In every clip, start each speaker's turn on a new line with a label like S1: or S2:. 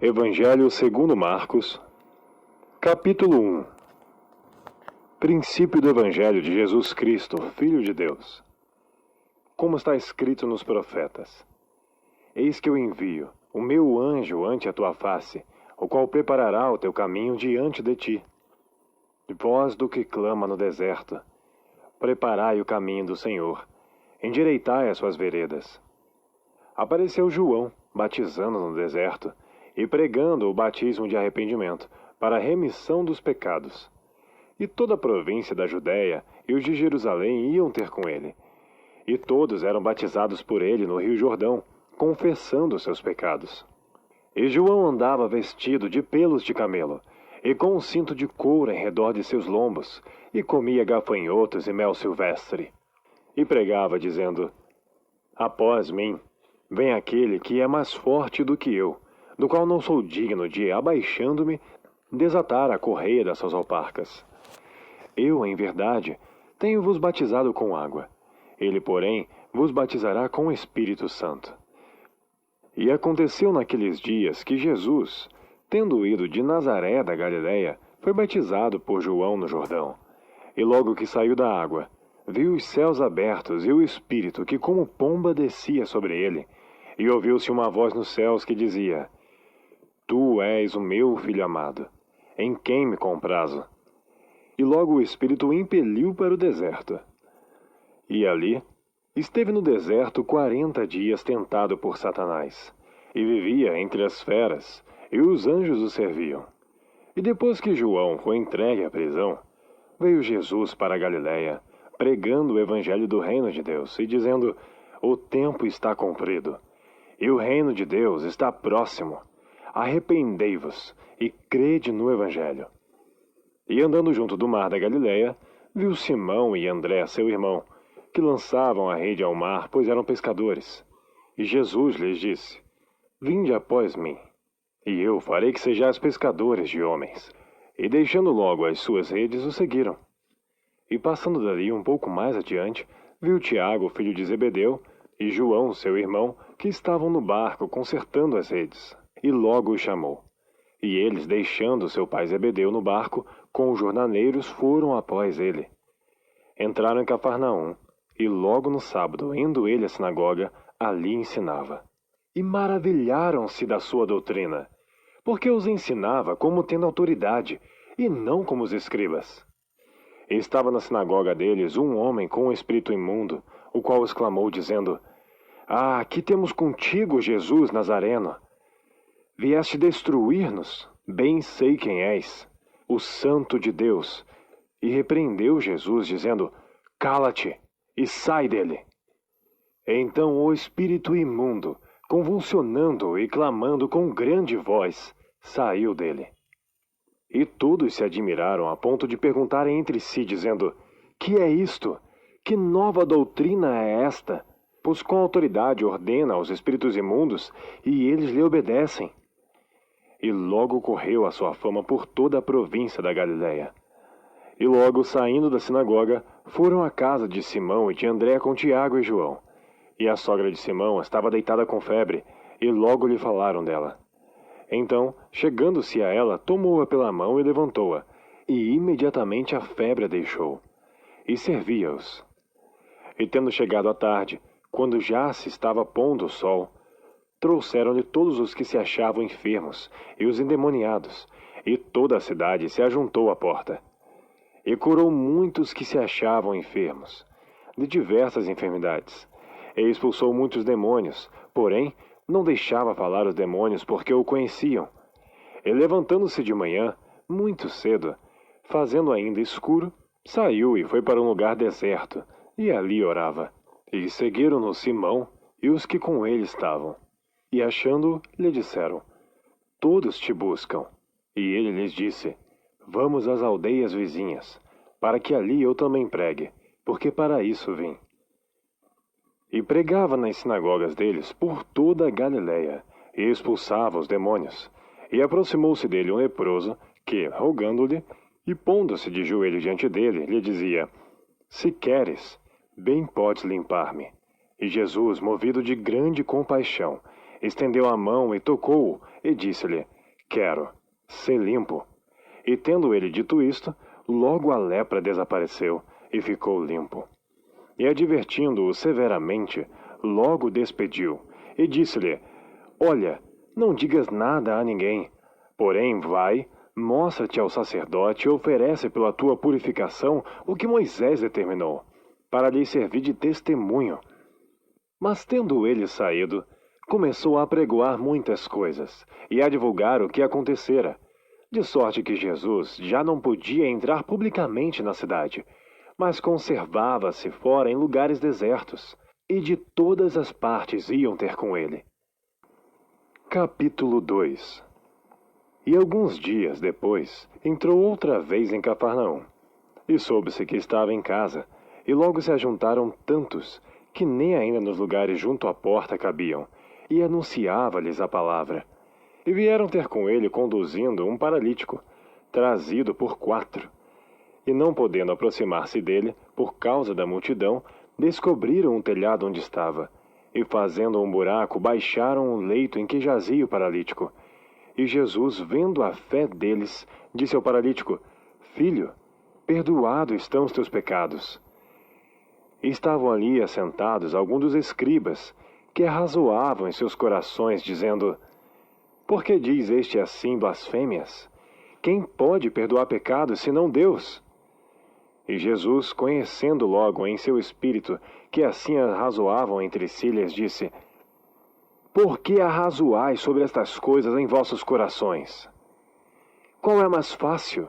S1: Evangelho segundo Marcos, capítulo 1. Princípio do Evangelho de Jesus Cristo, Filho de Deus. Como está escrito nos profetas: Eis que eu envio o meu anjo ante a tua face, o qual preparará o teu caminho diante de ti. Voz do que clama no deserto: preparai o caminho do Senhor, endireitai as suas veredas. Apareceu João, batizando no deserto, e pregando o batismo de arrependimento, para a remissão dos pecados. E toda a província da Judéia e os de Jerusalém iam ter com ele. E todos eram batizados por ele no rio Jordão, confessando seus pecados. E João andava vestido de pelos de camelo, e com um cinto de couro em redor de seus lombos, e comia gafanhotos e mel silvestre. E pregava, dizendo: Após mim vem aquele que é mais forte do que eu, do qual não sou digno de, abaixando-me, desatar a correia das suas alparcas. Eu, em verdade, tenho-vos batizado com água. Ele, porém, vos batizará com o Espírito Santo. E aconteceu naqueles dias que Jesus, tendo ido de Nazaré da Galiléia, foi batizado por João no Jordão. E logo que saiu da água, viu os céus abertos e o Espírito que como pomba descia sobre ele, e ouviu-se uma voz nos céus que dizia: Tu és o meu Filho amado, em quem me comprazo. E logo o Espírito o impeliu para o deserto. E ali esteve no deserto 40 dias tentado por Satanás, e vivia entre as feras, e os anjos o serviam. E depois que João foi entregue à prisão, veio Jesus para a Galiléia, pregando o evangelho do reino de Deus, e dizendo: O tempo está cumprido, e o reino de Deus está próximo. Arrependei-vos e crede no evangelho. E andando junto do mar da Galiléia, viu Simão e André, seu irmão, que lançavam a rede ao mar, pois eram pescadores. E Jesus lhes disse: Vinde após mim, e eu farei que sejais pescadores de homens. E deixando logo as suas redes, o seguiram. E passando dali um pouco mais adiante, viu Tiago, filho de Zebedeu, e João, seu irmão, que estavam no barco consertando as redes. E logo os chamou. E eles, deixando seu pai Zebedeu no barco, com os jornaleiros, foram após ele. Entraram em Cafarnaum, e logo no sábado, indo ele à sinagoga, ali ensinava. E maravilharam-se da sua doutrina, porque os ensinava como tendo autoridade, e não como os escribas. E estava na sinagoga deles um homem com um espírito imundo, o qual exclamou, dizendo: Ah, que temos contigo, Jesus Nazareno! Vieste destruir-nos? Bem sei quem és, o Santo de Deus. E repreendeu Jesus, dizendo: Cala-te e sai dele. Então o espírito imundo, convulsionando e clamando com grande voz, saiu dele. E todos se admiraram a ponto de perguntarem entre si, dizendo: Que é isto? Que nova doutrina é esta? Pois com autoridade ordena aos espíritos imundos, e eles lhe obedecem. E logo correu a sua fama por toda a província da Galiléia. E logo, saindo da sinagoga, foram à casa de Simão e de André com Tiago e João. E a sogra de Simão estava deitada com febre, e logo lhe falaram dela. Então, chegando-se a ela, tomou-a pela mão e levantou-a, e imediatamente a febre a deixou. E servia-os. E tendo chegado a tarde, quando já se estava pondo o sol, trouxeram-lhe todos os que se achavam enfermos e os endemoniados, e toda a cidade se ajuntou à porta. E curou muitos que se achavam enfermos, de diversas enfermidades, e expulsou muitos demônios, porém não deixava falar os demônios porque o conheciam. E levantando-se de manhã, muito cedo, fazendo ainda escuro, saiu e foi para um lugar deserto, e ali orava. E seguiram-no Simão e os que com ele estavam. E achando-o, lhe disseram: Todos te buscam. E ele lhes disse: Vamos às aldeias vizinhas, para que ali eu também pregue, porque para isso vim. E pregava nas sinagogas deles por toda a Galiléia, e expulsava os demônios. E aproximou-se dele um leproso, que, rogando-lhe, e pondo-se de joelho diante dele, lhe dizia: Se queres, bem podes limpar-me. E Jesus, movido de grande compaixão, estendeu a mão e tocou-o, e disse-lhe: Quero, sê limpo. E tendo ele dito isto, logo a lepra desapareceu e ficou limpo. E advertindo-o severamente, logo despediu, e disse-lhe: Olha, não digas nada a ninguém, porém vai, mostra-te ao sacerdote e oferece pela tua purificação o que Moisés determinou, para lhe servir de testemunho. Mas tendo ele saído, começou a apregoar muitas coisas, e a divulgar o que acontecera, de sorte que Jesus já não podia entrar publicamente na cidade, mas conservava-se fora em lugares desertos, e de todas as partes iam ter com ele. Capítulo 2. E alguns dias depois, entrou outra vez em Cafarnaum, e soube-se que estava em casa, e logo se ajuntaram tantos, que nem ainda nos lugares junto à porta cabiam, e anunciava-lhes a palavra. E vieram ter com ele conduzindo um paralítico, trazido por 4. E não podendo aproximar-se dele, por causa da multidão, descobriram o telhado onde estava, e fazendo um buraco, baixaram o leito em que jazia o paralítico. E Jesus, vendo a fé deles, disse ao paralítico: Filho, perdoados estão os teus pecados. E estavam ali assentados alguns dos escribas, que arrazoavam em seus corações, dizendo: Por que diz este assim blasfêmias? Quem pode perdoar pecados, senão Deus? E Jesus, conhecendo logo em seu espírito que assim arrazoavam entre si, lhes disse: Por que arrazoais sobre estas coisas em vossos corações? Qual é mais fácil?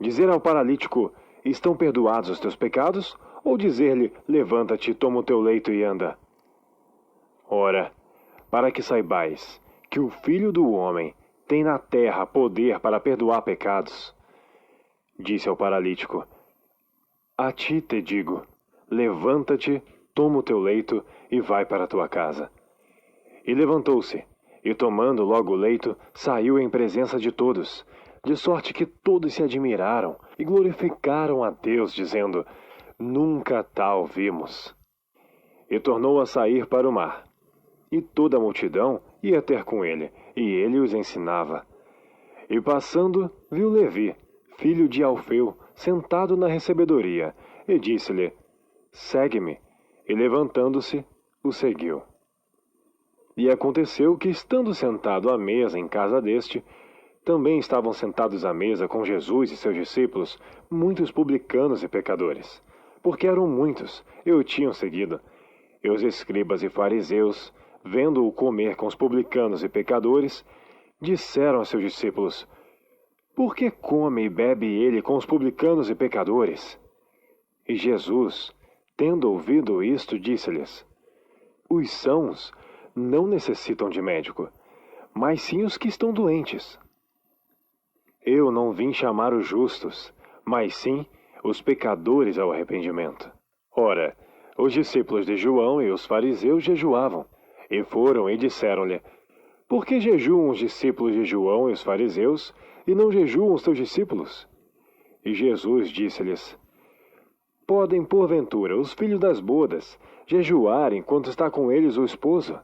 S1: Dizer ao paralítico: Estão perdoados os teus pecados? Ou dizer-lhe: Levanta-te, toma o teu leito e anda? Ora, para que saibais que o Filho do Homem tem na terra poder para perdoar pecados, disse ao paralítico: A ti te digo, levanta-te, toma o teu leito e vai para a tua casa. E levantou-se, e tomando logo o leito, saiu em presença de todos, de sorte que todos se admiraram e glorificaram a Deus, dizendo: Nunca tal vimos. E tornou a sair para o mar. E toda a multidão ia ter com ele, e ele os ensinava. E passando, viu Levi, filho de Alfeu, sentado na recebedoria, e disse-lhe: Segue-me. E levantando-se, o seguiu. E aconteceu que, estando sentado à mesa em casa deste, também estavam sentados à mesa com Jesus e seus discípulos muitos publicanos e pecadores, porque eram muitos, e o tinham seguido. E os escribas e fariseus, vendo-o comer com os publicanos e pecadores, disseram a seus discípulos: Por que come e bebe ele com os publicanos e pecadores? E Jesus, tendo ouvido isto, disse-lhes: Os sãos não necessitam de médico, mas sim os que estão doentes. Eu não vim chamar os justos, mas sim os pecadores ao arrependimento. Ora, os discípulos de João e os fariseus jejuavam, e foram e disseram-lhe: Por que jejuam os discípulos de João e os fariseus, e não jejuam os teus discípulos? E Jesus disse-lhes: Podem, porventura, os filhos das bodas jejuar enquanto está com eles o esposo?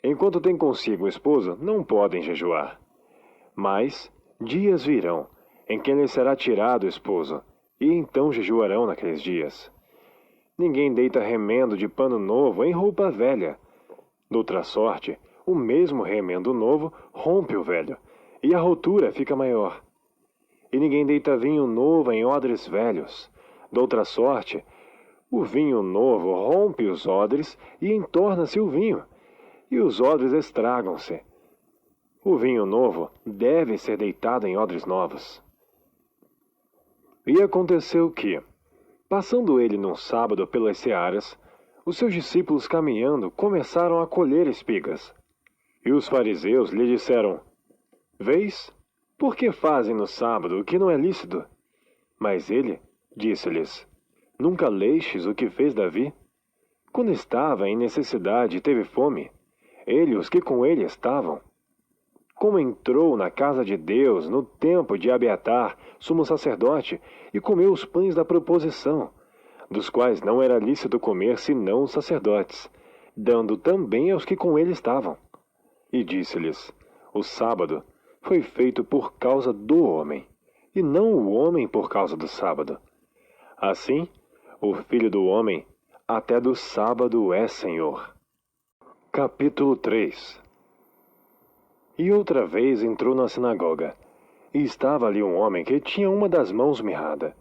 S1: Enquanto tem consigo o esposo, não podem jejuar. Mas dias virão, em que lhes será tirado o esposo, e então jejuarão naqueles dias. Ninguém deita remendo de pano novo em roupa velha. Doutra sorte, o mesmo remendo novo rompe o velho, e a rotura fica maior. E ninguém deita vinho novo em odres velhos. Doutra sorte, o vinho novo rompe os odres e entorna-se o vinho, e os odres estragam-se. O vinho novo deve ser deitado em odres novos. E aconteceu que, passando ele num sábado pelas searas, os seus discípulos caminhando começaram a colher espigas. E os fariseus lhe disseram: Vês, por que fazem no sábado o que não é lícito? Mas ele disse-lhes: Nunca lestes o que fez Davi? Quando estava em necessidade e teve fome, ele e os que com ele estavam. Como entrou na casa de Deus no tempo de Abiatar, sumo sacerdote, e comeu os pães da proposição, dos quais não era lícito comer senão os sacerdotes, dando também aos que com ele estavam. E disse-lhes: o sábado foi feito por causa do homem, e não o homem por causa do sábado. Assim, o Filho do Homem até do sábado é Senhor. Capítulo 3. E outra vez entrou na sinagoga, e estava ali um homem que tinha uma das mãos mirrada.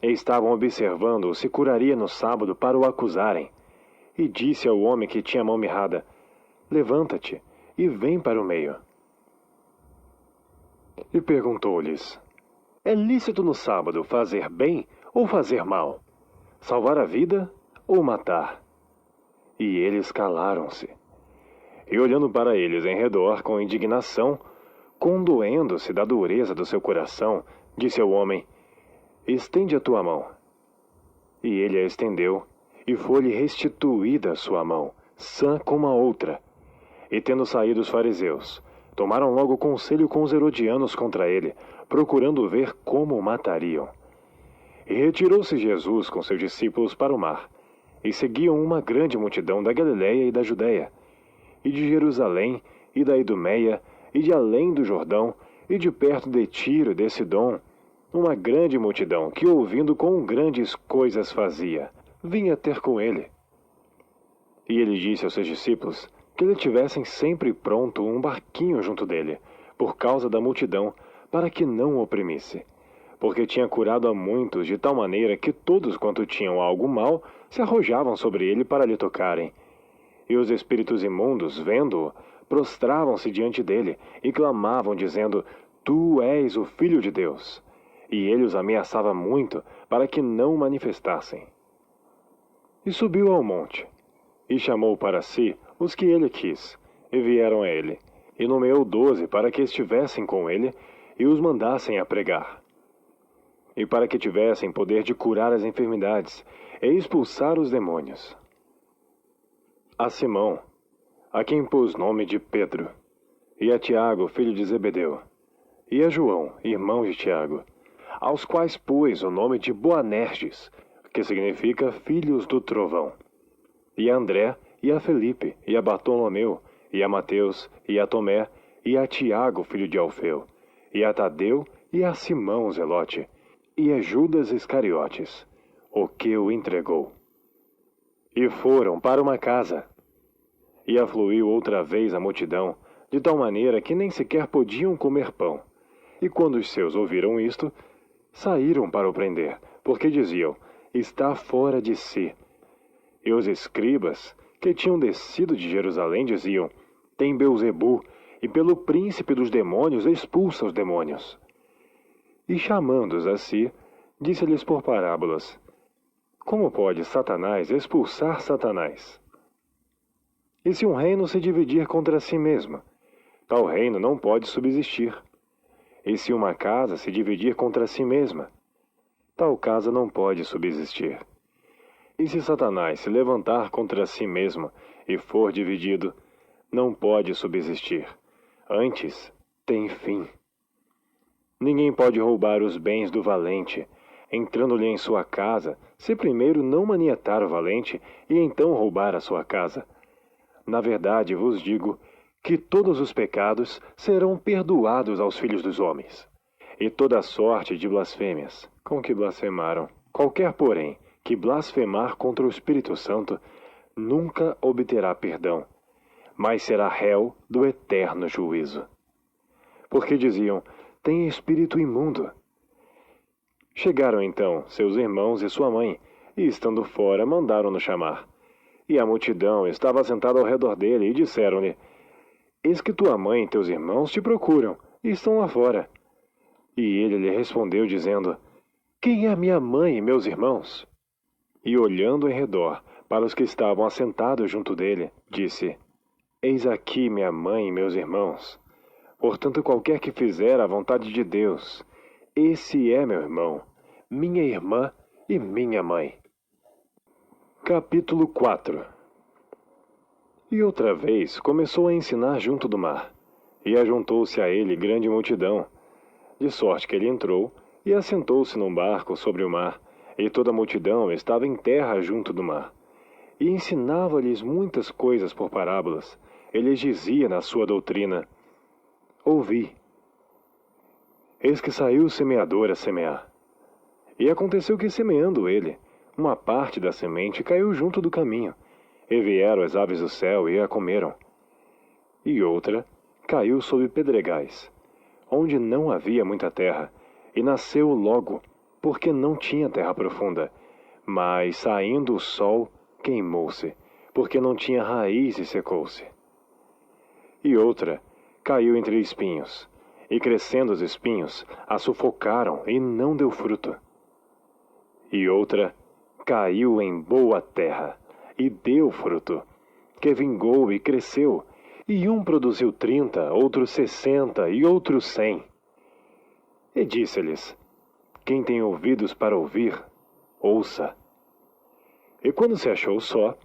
S1: E estavam observando se curaria no sábado para o acusarem. E disse ao homem que tinha a mão mirrada: levanta-te e vem para o meio. E perguntou-lhes: é lícito no sábado fazer bem ou fazer mal? Salvar a vida ou matar? E eles calaram-se. E olhando para eles em redor com indignação, condoendo-se da dureza do seu coração, disse ao homem: estende a tua mão. E ele a estendeu, e foi-lhe restituída a sua mão, sã como a outra. E tendo saído os fariseus, tomaram logo conselho com os herodianos contra ele, procurando ver como o matariam. E retirou-se Jesus com seus discípulos para o mar, e seguiam uma grande multidão da Galiléia e da Judéia, e de Jerusalém, e da Idumeia, e de além do Jordão, e de perto de Tiro e de Sidom, uma grande multidão que, ouvindo quão grandes coisas fazia, vinha ter com ele. E ele disse aos seus discípulos que lhe tivessem sempre pronto um barquinho junto dele, por causa da multidão, para que não o oprimisse, porque tinha curado a muitos de tal maneira que todos quanto tinham algo mal se arrojavam sobre ele para lhe tocarem. E os espíritos imundos, vendo-o, prostravam-se diante dele e clamavam, dizendo: tu és o Filho de Deus. E ele os ameaçava muito para que não manifestassem. E subiu ao monte, e chamou para si os que ele quis, e vieram a ele, e nomeou 12 para que estivessem com ele, e os mandassem a pregar. E para que tivessem poder de curar as enfermidades, e expulsar os demônios. A Simão, a quem pôs nome de Pedro, e a Tiago, filho de Zebedeu, e a João, irmão de Tiago, aos quais pôs o nome de Boanerges, que significa filhos do trovão, e a André, e a Felipe, e a Bartolomeu, e a Mateus, e a Tomé, e a Tiago, filho de Alfeu, e a Tadeu, e a Simão Zelote, e a Judas Iscariotes, o que o entregou. E foram para uma casa. E afluiu outra vez a multidão, de tal maneira que nem sequer podiam comer pão. E quando os seus ouviram isto, saíram para o prender, porque diziam: está fora de si. E os escribas, que tinham descido de Jerusalém, diziam: tem Beelzebu, e pelo príncipe dos demônios expulsa os demônios. E chamando-os a si, disse-lhes por parábolas: como pode Satanás expulsar Satanás? E se um reino se dividir contra si mesmo, tal reino não pode subsistir. E se uma casa se dividir contra si mesma, tal casa não pode subsistir. E se Satanás se levantar contra si mesmo e for dividido, não pode subsistir. Antes, tem fim. Ninguém pode roubar os bens do valente, entrando-lhe em sua casa, se primeiro não manietar o valente e então roubar a sua casa. Na verdade vos digo que todos os pecados serão perdoados aos filhos dos homens, e toda sorte de blasfêmias com que blasfemaram. Qualquer, porém, que blasfemar contra o Espírito Santo nunca obterá perdão, mas será réu do eterno juízo. Porque diziam: tem espírito imundo. Chegaram então seus irmãos e sua mãe, e estando fora mandaram-no chamar. E a multidão estava assentada ao redor dele, e disseram-lhe: eis que tua mãe e teus irmãos te procuram, e estão lá fora. E ele lhe respondeu, dizendo: quem é minha mãe e meus irmãos? E olhando em redor para os que estavam assentados junto dele, disse: eis aqui minha mãe e meus irmãos. Portanto, qualquer que fizer a vontade de Deus, esse é meu irmão, minha irmã e minha mãe. Capítulo 4. E outra vez começou a ensinar junto do mar, e ajuntou-se a ele grande multidão, de sorte que ele entrou e assentou-se num barco sobre o mar, e toda a multidão estava em terra junto do mar. E ensinava-lhes muitas coisas por parábolas, ele lhes dizia na sua doutrina: ouvi. Eis que saiu o semeador a semear. E aconteceu que, semeando ele, uma parte da semente caiu junto do caminho, e vieram as aves do céu e a comeram. E outra caiu sobre pedregais, onde não havia muita terra, e nasceu logo, porque não tinha terra profunda. Mas, saindo o sol, queimou-se, porque não tinha raiz e secou-se. E outra caiu entre espinhos, e crescendo os espinhos, a sufocaram e não deu fruto. E outra caiu em boa terra, e deu fruto, que vingou e cresceu, e um produziu 30, outro 60 e outro 100. E disse-lhes: quem tem ouvidos para ouvir, ouça. E quando se achou só,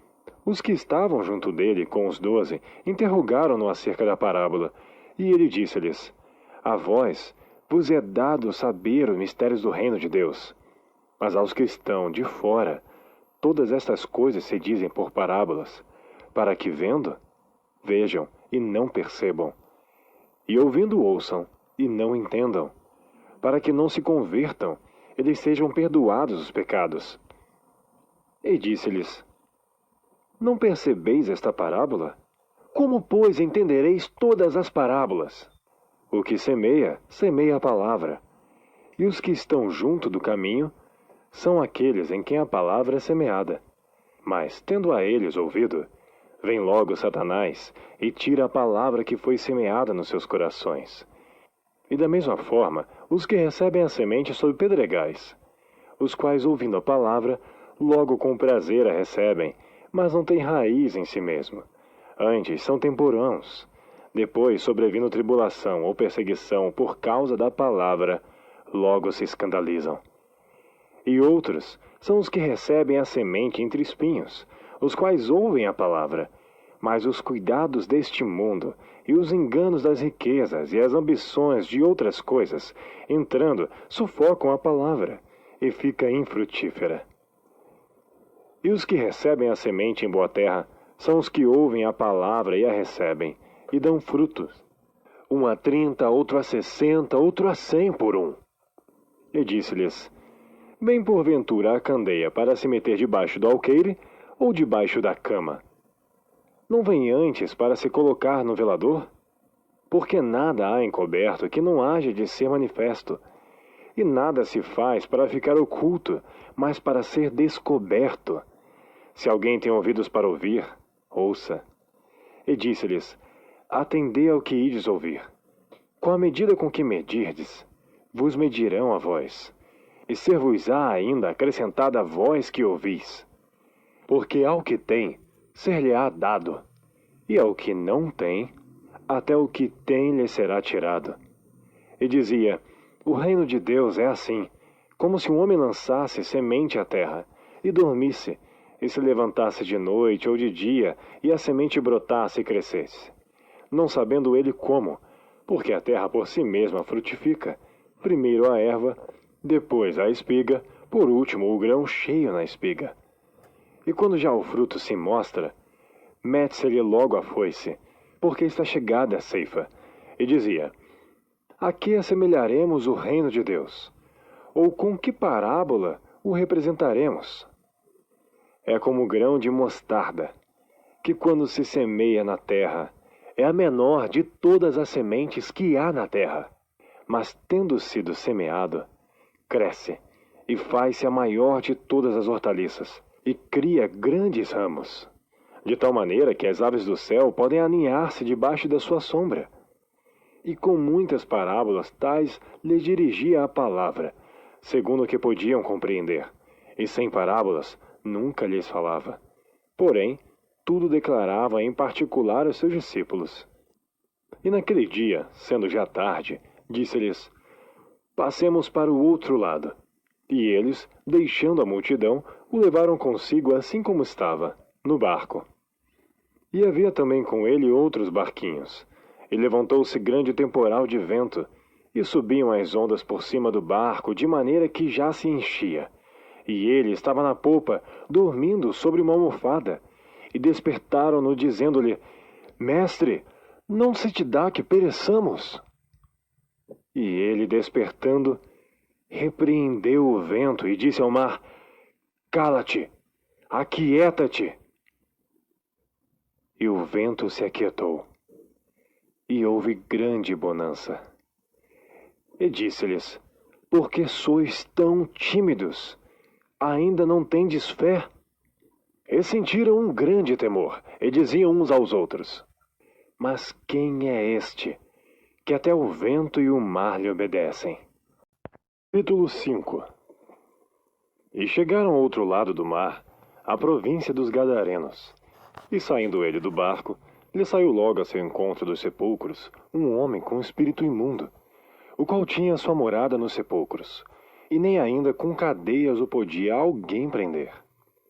S1: os que estavam junto dele com os 12 interrogaram-no acerca da parábola, e ele disse-lhes: a vós vos é dado saber os mistérios do reino de Deus, mas aos que estão de fora, todas estas coisas se dizem por parábolas, para que vendo, vejam e não percebam, e ouvindo ouçam e não entendam, para que não se convertam e lhes sejam perdoados os pecados. E disse-lhes: não percebeis esta parábola? Como, pois, entendereis todas as parábolas? O que semeia, semeia a palavra. E os que estão junto do caminho são aqueles em quem a palavra é semeada. Mas, tendo a eles ouvido, vem logo Satanás e tira a palavra que foi semeada nos seus corações. E da mesma forma, os que recebem a semente sob pedregais, os quais, ouvindo a palavra, logo com prazer a recebem, mas não têm raiz em si mesmo. Antes são temporãos. Depois, sobrevindo tribulação ou perseguição por causa da palavra, logo se escandalizam. E outros são os que recebem a semente entre espinhos, os quais ouvem a palavra, mas os cuidados deste mundo e os enganos das riquezas e as ambições de outras coisas, entrando, sufocam a palavra e fica infrutífera. E os que recebem a semente em boa terra são os que ouvem a palavra e a recebem, e dão frutos. Um a 30, outro a 60, outro a 100 por um. E disse-lhes: bem porventura a candeia para se meter debaixo do alqueire ou debaixo da cama? Não vem antes para se colocar no velador? Porque nada há encoberto que não haja de ser manifesto, e nada se faz para ficar oculto, mas para ser descoberto. Se alguém tem ouvidos para ouvir, ouça. E disse-lhes: atendei ao que ides ouvir. Com a medida com que medirdes, vos medirão a vós, e ser-vos-á ainda acrescentada a vós que ouvis. Porque ao que tem, ser-lhe-á dado, e ao que não tem, até o que tem lhe será tirado. E dizia: o reino de Deus é assim, como se um homem lançasse semente à terra, e dormisse, e se levantasse de noite ou de dia, e a semente brotasse e crescesse. Não sabendo ele como, porque a terra por si mesma frutifica, primeiro a erva, depois a espiga, por último o grão cheio na espiga. E quando já o fruto se mostra, mete-se-lhe logo a foice, porque está chegada a ceifa. E dizia: a que assemelharemos o reino de Deus? Ou com que parábola o representaremos? É como o grão de mostarda, que quando se semeia na terra, é a menor de todas as sementes que há na terra. Mas tendo sido semeado, cresce e faz-se a maior de todas as hortaliças, e cria grandes ramos, de tal maneira que as aves do céu podem aninhar-se debaixo da sua sombra. E com muitas parábolas tais lhes dirigia a palavra, segundo o que podiam compreender, e sem parábolas nunca lhes falava. Porém, tudo declarava em particular aos seus discípulos. E naquele dia, sendo já tarde, disse-lhes: passemos para o outro lado. E eles, deixando a multidão, o levaram consigo assim como estava, no barco. E havia também com ele outros barquinhos. E levantou-se grande temporal de vento, e subiam as ondas por cima do barco, de maneira que já se enchia. E ele estava na popa, dormindo sobre uma almofada. E despertaram-no, dizendo-lhe: Mestre, não se te dá que pereçamos. E ele, despertando, repreendeu o vento e disse ao mar: Cala-te, aquieta-te. E o vento se aquietou, e houve grande bonança. E disse-lhes: Por que sois tão tímidos? Ainda não tendes fé? E sentiram um grande temor, e diziam uns aos outros: Mas quem é este, que até o vento e o mar lhe obedecem? Capítulo 5. E chegaram ao outro lado do mar, à província dos Gadarenos. E saindo ele do barco, lhe saiu logo a seu encontro dos sepulcros um homem com espírito imundo, o qual tinha sua morada nos sepulcros, e nem ainda com cadeias o podia alguém prender.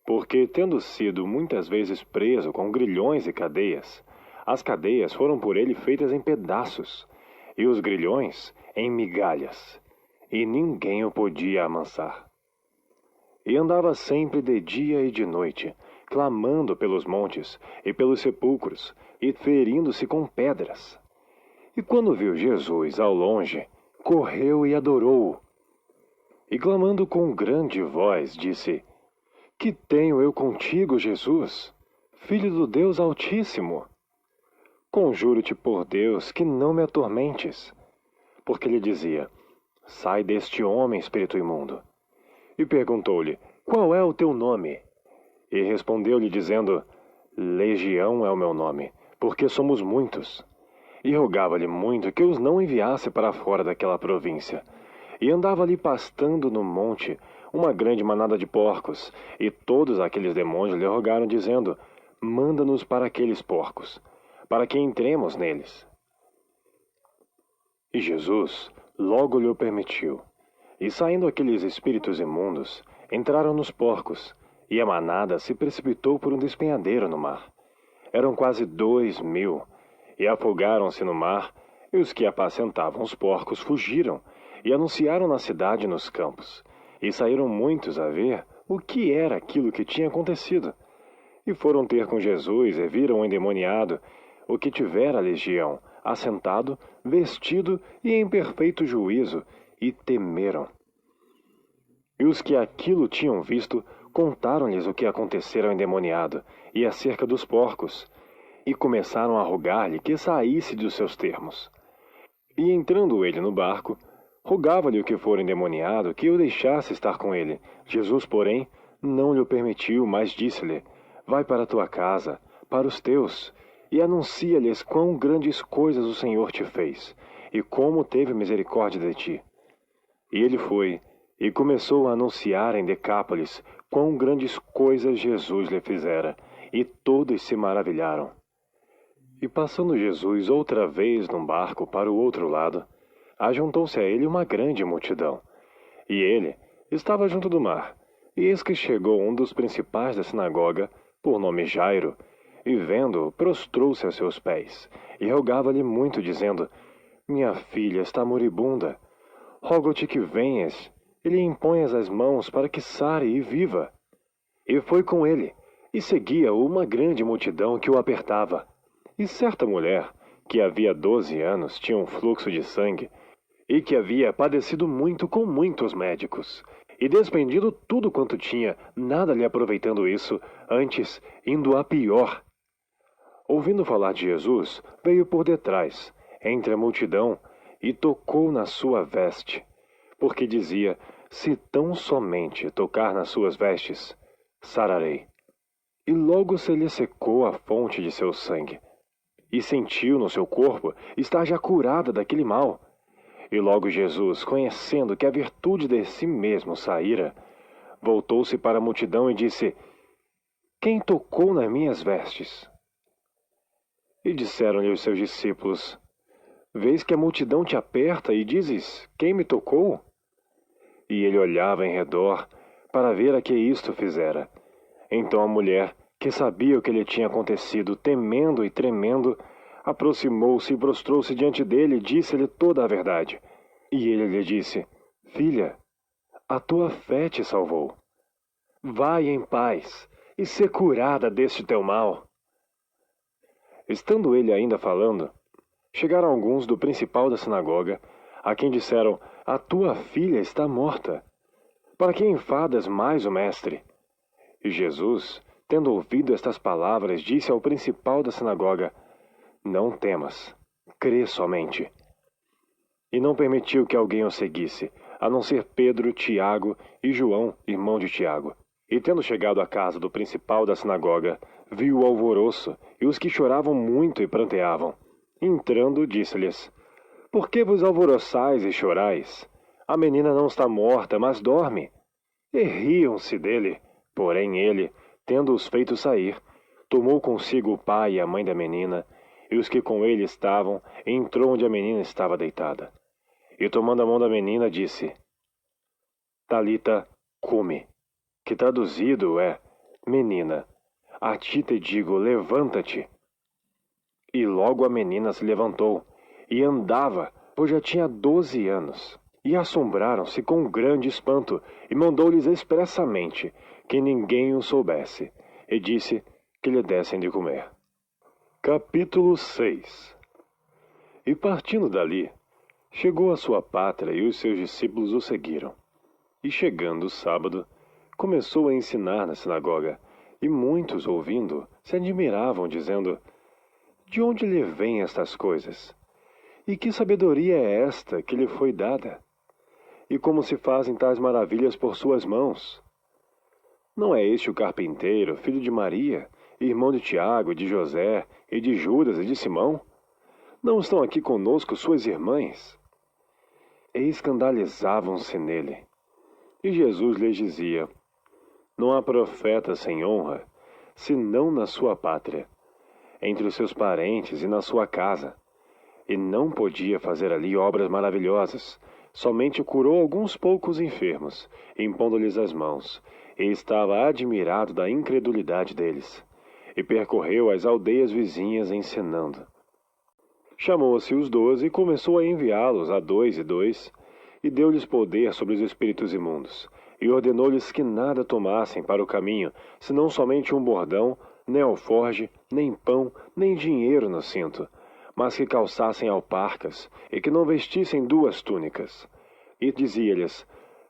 S1: Porque, tendo sido muitas vezes preso com grilhões e cadeias, as cadeias foram por ele feitas em pedaços, e os grilhões em migalhas, e ninguém o podia amansar. E andava sempre de dia e de noite, clamando pelos montes e pelos sepulcros, e ferindo-se com pedras. E quando viu Jesus ao longe, correu e adorou-o. E clamando com grande voz, disse: Que tenho eu contigo, Jesus, Filho do Deus Altíssimo? Conjuro-te por Deus que não me atormentes. Porque lhe dizia: Sai deste homem, espírito imundo. E perguntou-lhe: Qual é o teu nome? E respondeu-lhe dizendo: Legião é o meu nome, porque somos muitos. E rogava-lhe muito que os não enviasse para fora daquela província. E andava ali pastando no monte uma grande manada de porcos, e todos aqueles demônios lhe rogaram, dizendo: Manda-nos para aqueles porcos, para que entremos neles. E Jesus logo lhe o permitiu. E saindo aqueles espíritos imundos, entraram nos porcos, e a manada se precipitou por um despenhadeiro no mar. Eram quase 2.000, e afogaram-se no mar, e os que apacentavam os porcos fugiram, e anunciaram na cidade e nos campos. E saíram muitos a ver o que era aquilo que tinha acontecido. E foram ter com Jesus, e viram o endemoniado, o que tivera a legião, assentado, vestido e em perfeito juízo, e temeram. E os que aquilo tinham visto, contaram-lhes o que acontecera ao endemoniado, e acerca dos porcos, e começaram a rogar-lhe que saísse dos seus termos. E entrando ele no barco, rogava-lhe o que fora endemoniado que o deixasse estar com ele. Jesus, porém, não lhe o permitiu, mas disse-lhe: Vai para a tua casa, para os teus, e anuncia-lhes quão grandes coisas o Senhor te fez, e como teve misericórdia de ti. E ele foi, e começou a anunciar em Decápolis quão grandes coisas Jesus lhe fizera, e todos se maravilharam. E passando Jesus outra vez num barco para o outro lado, ajuntou-se a ele uma grande multidão. E ele estava junto do mar, e eis que chegou um dos principais da sinagoga, por nome Jairo, e vendo-o, prostrou-se a seus pés, e rogava-lhe muito, dizendo: Minha filha está moribunda. Rogo-te que venhas, e lhe imponhas as mãos para que sare e viva. E foi com ele, e seguia-o uma grande multidão que o apertava. E certa mulher, que havia 12 anos tinha um fluxo de sangue, e que havia padecido muito com muitos médicos, e despendido tudo quanto tinha, nada lhe aproveitando isso, antes indo a pior. Ouvindo falar de Jesus, veio por detrás, entre a multidão, e tocou na sua veste, porque dizia: Se tão somente tocar nas suas vestes, sararei. E logo se lhe secou a fonte de seu sangue, e sentiu no seu corpo estar já curada daquele mal. E logo Jesus, conhecendo que a virtude de si mesmo saíra, voltou-se para a multidão e disse: Quem tocou nas minhas vestes? E disseram-lhe os seus discípulos: Vês que a multidão te aperta e dizes: Quem me tocou? E ele olhava em redor para ver a que isto fizera. Então a mulher, que sabia o que lhe tinha acontecido, temendo e tremendo, aproximou-se e prostrou-se diante dele e disse-lhe toda a verdade. E ele lhe disse: Filha, a tua fé te salvou. Vai em paz e sê curada deste teu mal. Estando ele ainda falando, chegaram alguns do principal da sinagoga, a quem disseram: A tua filha está morta. Para que enfadas mais o mestre? E Jesus, tendo ouvido estas palavras, disse ao principal da sinagoga: Não temas, crê somente. E não permitiu que alguém o seguisse, a não ser Pedro, Tiago e João, irmão de Tiago. E tendo chegado à casa do principal da sinagoga, viu o alvoroço e os que choravam muito e pranteavam. Entrando, disse-lhes: Por que vos alvoroçais e chorais? A menina não está morta, mas dorme. E riam-se dele. Porém ele, tendo-os feito sair, tomou consigo o pai e a mãe da menina, e os que com ele estavam, entrou onde a menina estava deitada. E tomando a mão da menina, disse: Talita cumi, que traduzido é: Menina, a ti te digo, levanta-te. E logo a menina se levantou, e andava, pois já tinha 12 anos. E assombraram-se com grande espanto, e mandou-lhes expressamente que ninguém o soubesse, e disse que lhe dessem de comer. Capítulo 6. E partindo dali, chegou à sua pátria, e os seus discípulos o seguiram. E chegando o sábado, começou a ensinar na sinagoga, e muitos, ouvindo, se admiravam, dizendo: De onde lhe vêm estas coisas? E que sabedoria é esta que lhe foi dada? E como se fazem tais maravilhas por suas mãos? Não é este o carpinteiro, filho de Maria, irmão de Tiago, e de José, e de Judas, e de Simão? Não estão aqui conosco suas irmãs? E escandalizavam-se nele. E Jesus lhes dizia: Não há profeta sem honra, senão na sua pátria, entre os seus parentes e na sua casa. E não podia fazer ali obras maravilhosas, somente curou alguns poucos enfermos, impondo-lhes as mãos, e estava admirado da incredulidade deles. E percorreu as aldeias vizinhas ensinando. Chamou-se os 12 e começou a enviá-los a 2 e 2, e deu-lhes poder sobre os espíritos imundos, e ordenou-lhes que nada tomassem para o caminho, senão somente um bordão, nem alforge, nem pão, nem dinheiro no cinto, mas que calçassem alparcas, e que não vestissem 2 túnicas. E dizia-lhes: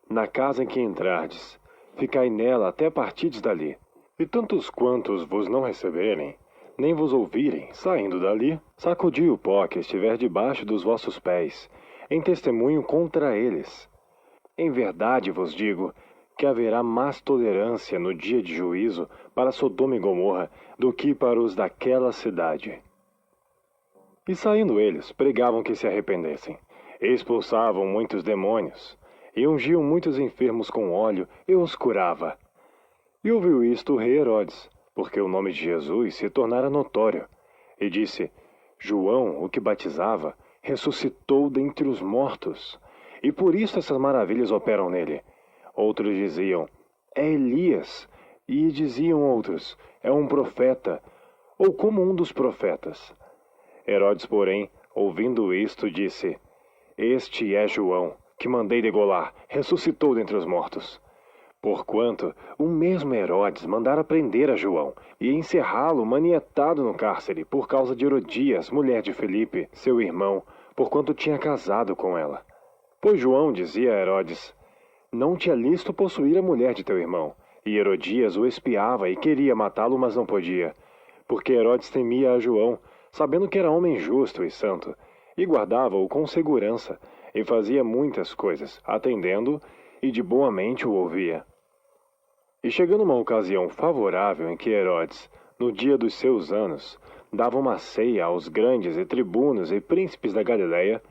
S1: Na casa em que entrardes, ficai nela até partides dali. E tantos quantos vos não receberem, nem vos ouvirem, saindo dali, sacudi o pó que estiver debaixo dos vossos pés, em testemunho contra eles. Em verdade vos digo que haverá mais tolerância no dia de juízo para Sodoma e Gomorra do que para os daquela cidade. E saindo eles, pregavam que se arrependessem, e expulsavam muitos demônios, e ungiam muitos enfermos com óleo, e os curava. E ouviu isto o rei Herodes, porque o nome de Jesus se tornara notório, e disse: João, o que batizava, ressuscitou dentre os mortos, e por isso essas maravilhas operam nele. Outros diziam: É Elias, e diziam outros: É um profeta, ou como um dos profetas. Herodes, porém, ouvindo isto, disse: Este é João, que mandei degolar, ressuscitou dentre os mortos. Porquanto o mesmo Herodes mandara prender a João e encerrá-lo manietado no cárcere por causa de Herodias, mulher de Filipe, seu irmão, porquanto tinha casado com ela. Pois João dizia a Herodes: Não te é lícito possuir a mulher de teu irmão. E Herodias o espiava e queria matá-lo, mas não podia, porque Herodes temia a João, sabendo que era homem justo e santo, e guardava-o com segurança, e fazia muitas coisas, atendendo-o, e de boa mente o ouvia. E chegando uma ocasião favorável em que Herodes, no dia dos seus anos, dava uma ceia aos grandes e tribunos e príncipes da Galiléia,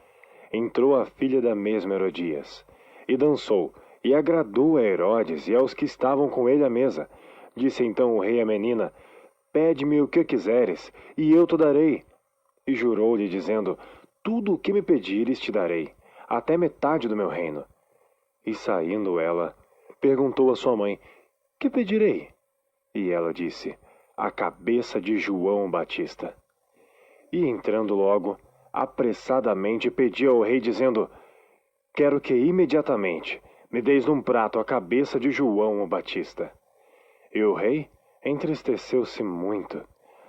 S1: entrou a filha da mesma Herodias, e dançou, e agradou a Herodes e aos que estavam com ele à mesa. Disse então o rei à menina: Pede-me o que quiseres, e eu te darei. E jurou-lhe, dizendo: Tudo o que me pedires te darei, até metade do meu reino. E saindo ela, perguntou a sua mãe: Que pedirei? E ela disse: A cabeça de João Batista. E entrando logo, apressadamente pedia ao rei, dizendo: Quero que imediatamente me deis num prato a cabeça de João o Batista. E o rei entristeceu-se muito,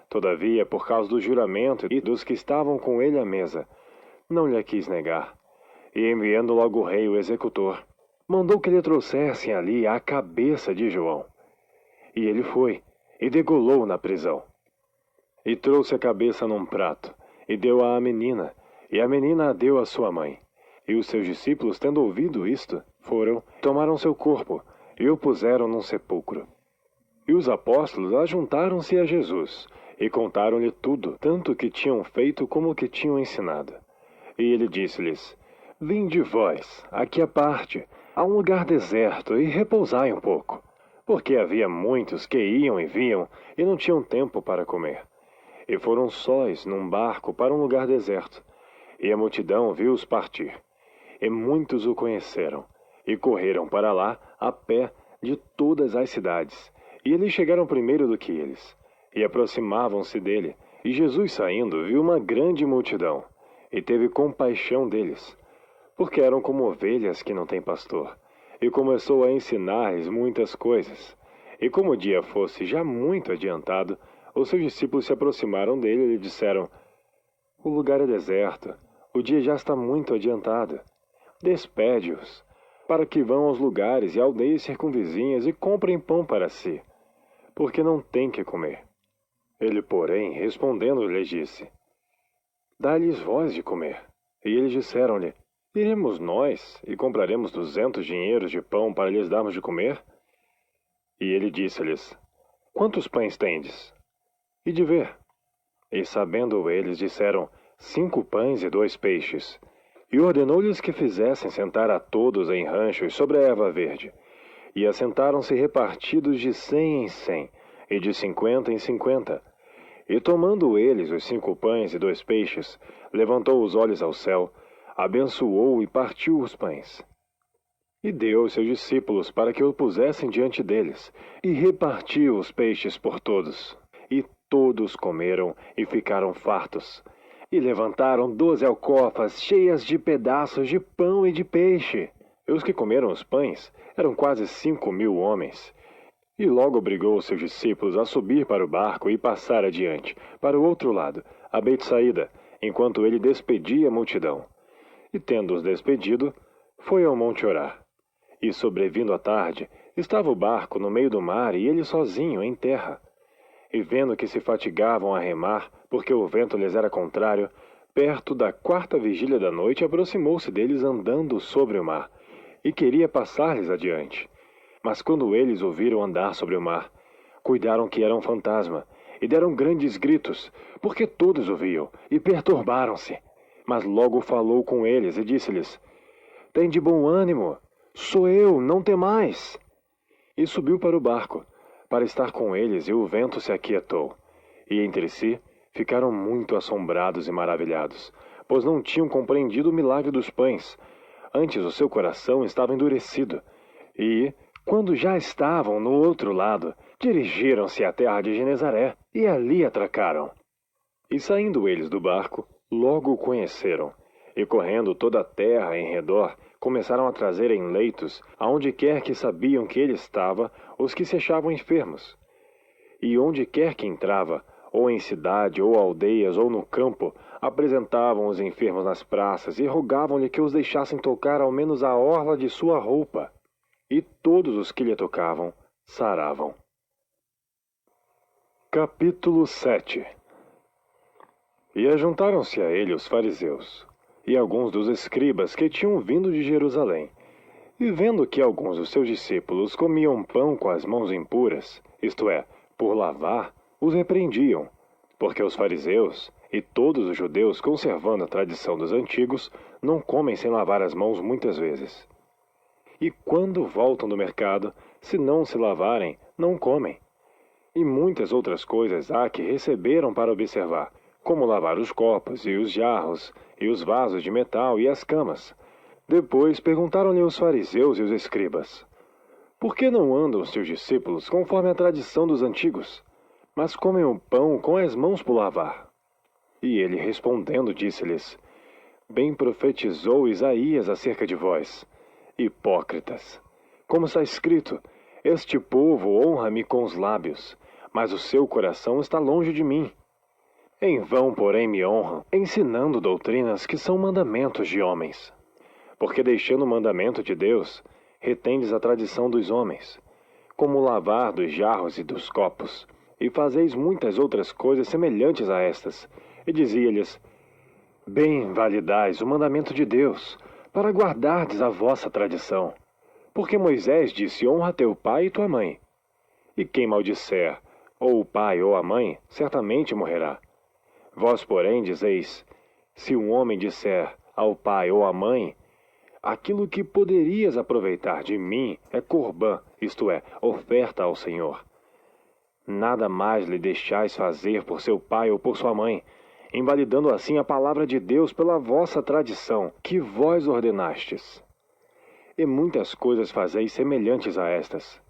S1: Todavia, por causa do juramento e dos que estavam com ele à mesa, não lhe quis negar. E enviando logo o rei o executor, mandou que lhe trouxessem ali a cabeça de João. E ele foi, e degolou na prisão. E trouxe a cabeça num prato, e deu-a à menina, e a menina a deu à sua mãe. E os seus discípulos, tendo ouvido isto, foram, tomaram seu corpo, e o puseram num sepulcro. E os apóstolos ajuntaram-se a Jesus, e contaram-lhe tudo, tanto o que tinham feito como o que tinham ensinado. E ele disse-lhes: Vinde vós, aqui à parte, a um lugar deserto, e repousai um pouco. Porque havia muitos que iam e vinham, e não tinham tempo para comer. E foram sós num barco para um lugar deserto. E a multidão viu-os partir. E muitos o conheceram, e correram para lá a pé de todas as cidades. E eles chegaram primeiro do que eles, e aproximavam-se dele. E Jesus, saindo, viu uma grande multidão, e teve compaixão deles, porque eram como ovelhas que não têm pastor. E começou a ensinar-lhes muitas coisas. E como o dia fosse já muito adiantado, os seus discípulos se aproximaram dele e lhe disseram: O lugar é deserto, o dia já está muito adiantado. Despede-os, para que vão aos lugares e aldeias circunvizinhas e comprem pão para si, porque não têm que comer. Ele, porém, respondendo, lhes disse: Dá-lhes vós de comer. E eles disseram-lhe: Iremos nós e compraremos 200 dinheiros de pão para lhes darmos de comer? E ele disse-lhes: Quantos pães tendes? E de ver. E sabendo eles, disseram: 5 pães e 2 peixes. E ordenou-lhes que fizessem sentar a todos em ranchos sobre a erva verde. E assentaram-se repartidos de 100 em 100, e de 50 em 50. E tomando eles os 5 pães e 2 peixes, levantou os olhos ao céu, abençoou e partiu os pães. E deu aos seus discípulos para que o pusessem diante deles, e repartiu os peixes por todos. E todos comeram e ficaram fartos. E levantaram 12 alcofas cheias de pedaços de pão e de peixe. E os que comeram os pães eram quase 5.000 homens. E logo obrigou os seus discípulos a subir para o barco e passar adiante, para o outro lado, a Betsaída, enquanto ele despedia a multidão. E tendo-os despedido, foi ao monte orar. E sobrevindo a tarde, estava o barco no meio do mar e ele sozinho em terra. E vendo que se fatigavam a remar, porque o vento lhes era contrário, perto da 4ª vigília da noite aproximou-se deles andando sobre o mar, e queria passar-lhes adiante. Mas quando eles o viram andar sobre o mar, cuidaram que era um fantasma, e deram grandes gritos, porque todos o viam, e perturbaram-se. Mas logo falou com eles e disse-lhes: Tende bom ânimo, sou eu, não temais. E subiu para o barco, para estar com eles, e o vento se aquietou. E entre si ficaram muito assombrados e maravilhados, pois não tinham compreendido o milagre dos pães. Antes o seu coração estava endurecido. E, quando já estavam no outro lado, dirigiram-se à terra de Genezaré, e ali atracaram. E saindo eles do barco, logo o conheceram, e correndo toda a terra em redor, começaram a trazer em leitos, aonde quer que sabiam que ele estava, os que se achavam enfermos. E onde quer que entrava, ou em cidade, ou aldeias, ou no campo, apresentavam os enfermos nas praças e rogavam-lhe que os deixassem tocar ao menos a orla de sua roupa. E todos os que lhe tocavam saravam. Capítulo 7. E ajuntaram-se a ele os fariseus, e alguns dos escribas que tinham vindo de Jerusalém. E vendo que alguns dos seus discípulos comiam pão com as mãos impuras, isto é, por lavar, os repreendiam, porque os fariseus e todos os judeus, conservando a tradição dos antigos, não comem sem lavar as mãos muitas vezes. E quando voltam do mercado, se não se lavarem, não comem. E muitas outras coisas há que receberam para observar, como lavar os copos e os jarros, e os vasos de metal e as camas. Depois perguntaram-lhe os fariseus e os escribas: Por que não andam os seus discípulos conforme a tradição dos antigos, mas comem o pão com as mãos por lavar? E ele respondendo disse-lhes: Bem profetizou Isaías acerca de vós, hipócritas. Como está escrito: Este povo honra-me com os lábios, mas o seu coração está longe de mim. Em vão, porém, me honram, ensinando doutrinas que são mandamentos de homens. Porque deixando o mandamento de Deus, retendes a tradição dos homens, como o lavar dos jarros e dos copos, e fazeis muitas outras coisas semelhantes a estas. E dizia-lhes: Bem validais o mandamento de Deus, para guardardes a vossa tradição. Porque Moisés disse: Honra teu pai e tua mãe. E quem maldisser, ou o pai ou a mãe, certamente morrerá. Vós, porém, dizeis: Se um homem disser ao pai ou à mãe: Aquilo que poderias aproveitar de mim é corbã, isto é, oferta ao Senhor. Nada mais lhe deixais fazer por seu pai ou por sua mãe, invalidando assim a palavra de Deus pela vossa tradição, que vós ordenastes. E muitas coisas fazeis semelhantes a estas.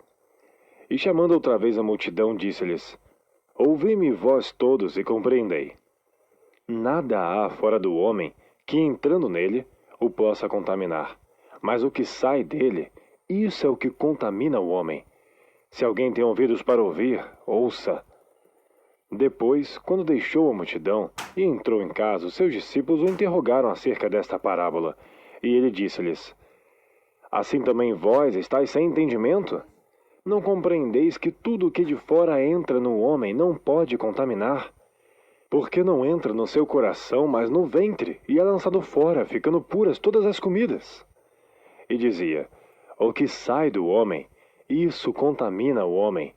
S1: E chamando outra vez a multidão, disse-lhes: Ouvi-me vós todos e compreendei. Nada há fora do homem que, entrando nele, o possa contaminar. Mas o que sai dele, isso é o que contamina o homem. Se alguém tem ouvidos para ouvir, ouça. Depois, quando deixou a multidão e entrou em casa, os seus discípulos o interrogaram acerca desta parábola. E ele disse-lhes: Assim também vós estáis sem entendimento? Não compreendeis que tudo o que de fora entra no homem não pode contaminar? Porque não entra no seu coração, mas no ventre, e é lançado fora, ficando puras todas as comidas. E dizia: O que sai do homem, isso contamina o homem.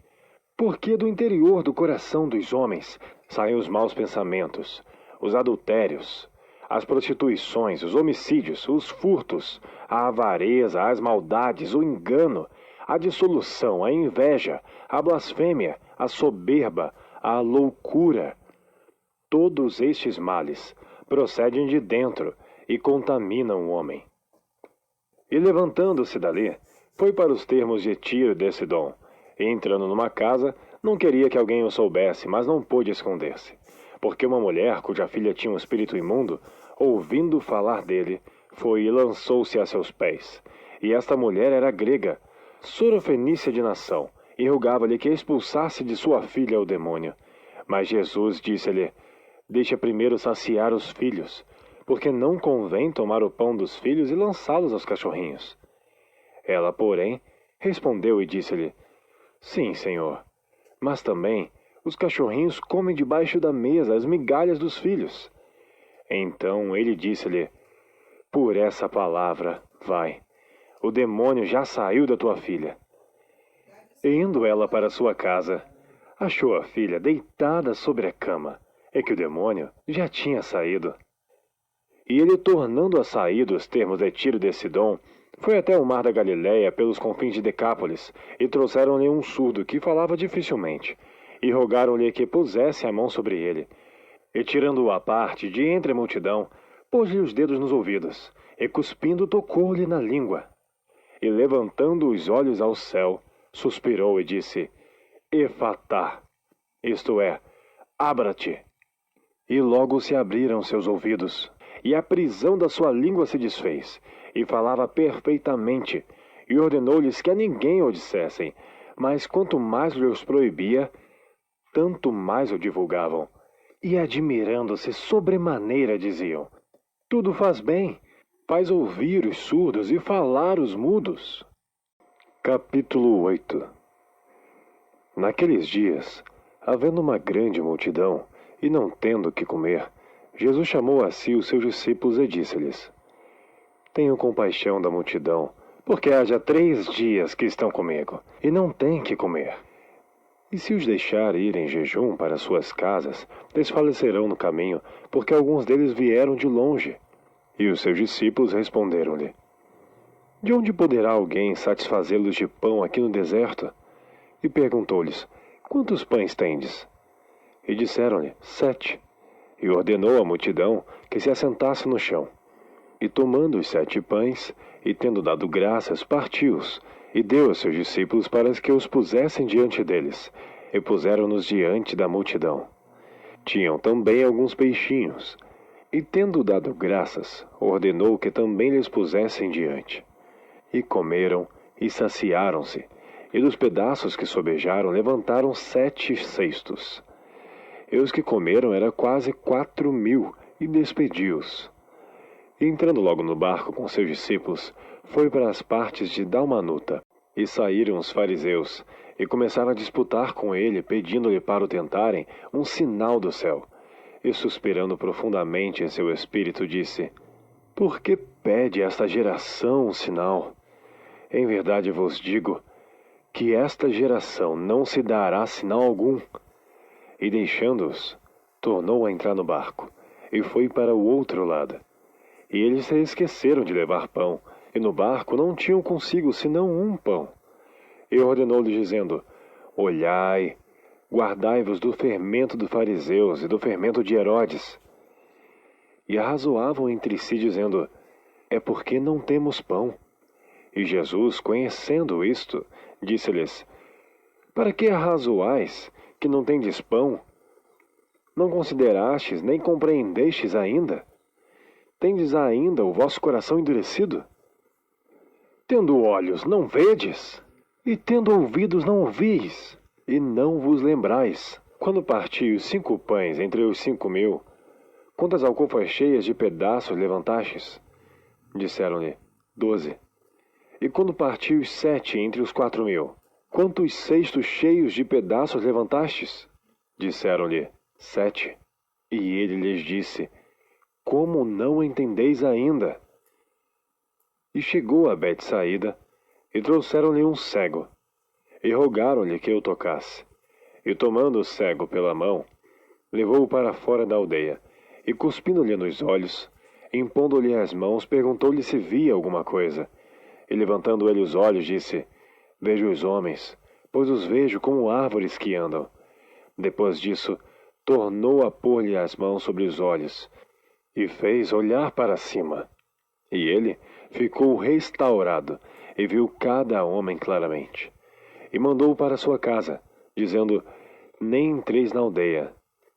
S1: Porque do interior do coração dos homens saem os maus pensamentos, os adultérios, as prostituições, os homicídios, os furtos, a avareza, as maldades, o engano, a dissolução, a inveja, a blasfêmia, a soberba, a loucura. Todos estes males procedem de dentro e contaminam o homem. E levantando-se dali, foi para os termos de Tiro de Sidom. E entrando numa casa, não queria que alguém o soubesse, mas não pôde esconder-se. Porque uma mulher, cuja filha tinha um espírito imundo, ouvindo falar dele, foi e lançou-se a seus pés. E esta mulher era grega, sorofenícia de nação, e rogava-lhe que expulsasse de sua filha o demônio. Mas Jesus disse-lhe: Deixa primeiro saciar os filhos, porque não convém tomar o pão dos filhos e lançá-los aos cachorrinhos. Ela, porém, respondeu e disse-lhe: Sim, Senhor, mas também os cachorrinhos comem debaixo da mesa as migalhas dos filhos. Então ele disse-lhe: Por essa palavra, vai, o demônio já saiu da tua filha. E indo ela para sua casa, achou a filha deitada sobre a cama, e que o demônio já tinha saído. E ele, tornando a sair dos termos de Tiro de Sidom, foi até o mar da Galiléia pelos confins de Decápolis, e trouxeram-lhe um surdo que falava dificilmente, e rogaram-lhe que pusesse a mão sobre ele. E tirando-o à parte de entre a multidão, pôs-lhe os dedos nos ouvidos, e cuspindo tocou-lhe na língua. E levantando os olhos ao céu, suspirou e disse: Efatá, isto é, abra-te. E logo se abriram seus ouvidos, e a prisão da sua língua se desfez, e falava perfeitamente, e ordenou-lhes que a ninguém o dissessem, mas quanto mais lhes proibia, tanto mais o divulgavam. E admirando-se sobremaneira diziam: Tudo faz bem, faz ouvir os surdos e falar os mudos. Capítulo 8. Naqueles dias, havendo uma grande multidão, e não tendo o que comer, Jesus chamou a si os seus discípulos e disse-lhes: Tenho compaixão da multidão, porque há já 3 dias que estão comigo, e não têm que comer. E se os deixar ir em jejum para suas casas, desfalecerão no caminho, porque alguns deles vieram de longe. E os seus discípulos responderam-lhe: De onde poderá alguém satisfazê-los de pão aqui no deserto? E perguntou-lhes: Quantos pães tendes? E disseram-lhe: 7. E ordenou à multidão que se assentasse no chão. E tomando os 7 pães, e tendo dado graças, partiu-os, e deu aos seus discípulos para que os pusessem diante deles, e puseram-nos diante da multidão. Tinham também alguns peixinhos, e tendo dado graças, ordenou que também lhes pusessem diante. E comeram, e saciaram-se, e dos pedaços que sobejaram levantaram 7 cestos. e os que comeram era quase 4.000, e despediu-os. Entrando logo no barco com seus discípulos, foi para as partes de Dalmanuta. E saíram os fariseus, e começaram a disputar com ele, pedindo-lhe para o tentarem um sinal do céu. E suspirando profundamente em seu espírito, disse: Por que pede esta geração um sinal? Em verdade vos digo que esta geração não se dará sinal algum. E deixando-os, tornou a entrar no barco, e foi para o outro lado. E eles se esqueceram de levar pão, e no barco não tinham consigo senão um pão. E ordenou-lhes, dizendo: Olhai, guardai-vos do fermento dos fariseus e do fermento de Herodes. E arrazoavam entre si, dizendo: É porque não temos pão. E Jesus, conhecendo isto, disse-lhes: Para que arrazoais, que não tendes pão? Não considerastes, nem compreendestes ainda? Tendes ainda o vosso coração endurecido? Tendo olhos, não vedes? E tendo ouvidos, não ouvis? E não vos lembrais? Quando parti os 5 pães entre os 5.000, quantas alcofas cheias de pedaços levantastes? Disseram-lhe: 12. E quando parti os 7 entre os 4.000, quantos cestos cheios de pedaços levantastes? Disseram-lhe: 7. E ele lhes disse: Como não entendeis ainda? E chegou a Betsaída, e trouxeram-lhe um cego, e rogaram-lhe que o tocasse. E tomando o cego pela mão, levou-o para fora da aldeia, e cuspindo-lhe nos olhos, impondo-lhe as mãos, perguntou-lhe se via alguma coisa. E levantando ele os olhos, disse: Vejo os homens, pois os vejo como árvores que andam. Depois disso, tornou a pôr-lhe as mãos sobre os olhos, e fez olhar para cima. E ele ficou restaurado, e viu cada homem claramente. E mandou-o para sua casa, dizendo: Nem entreis na aldeia,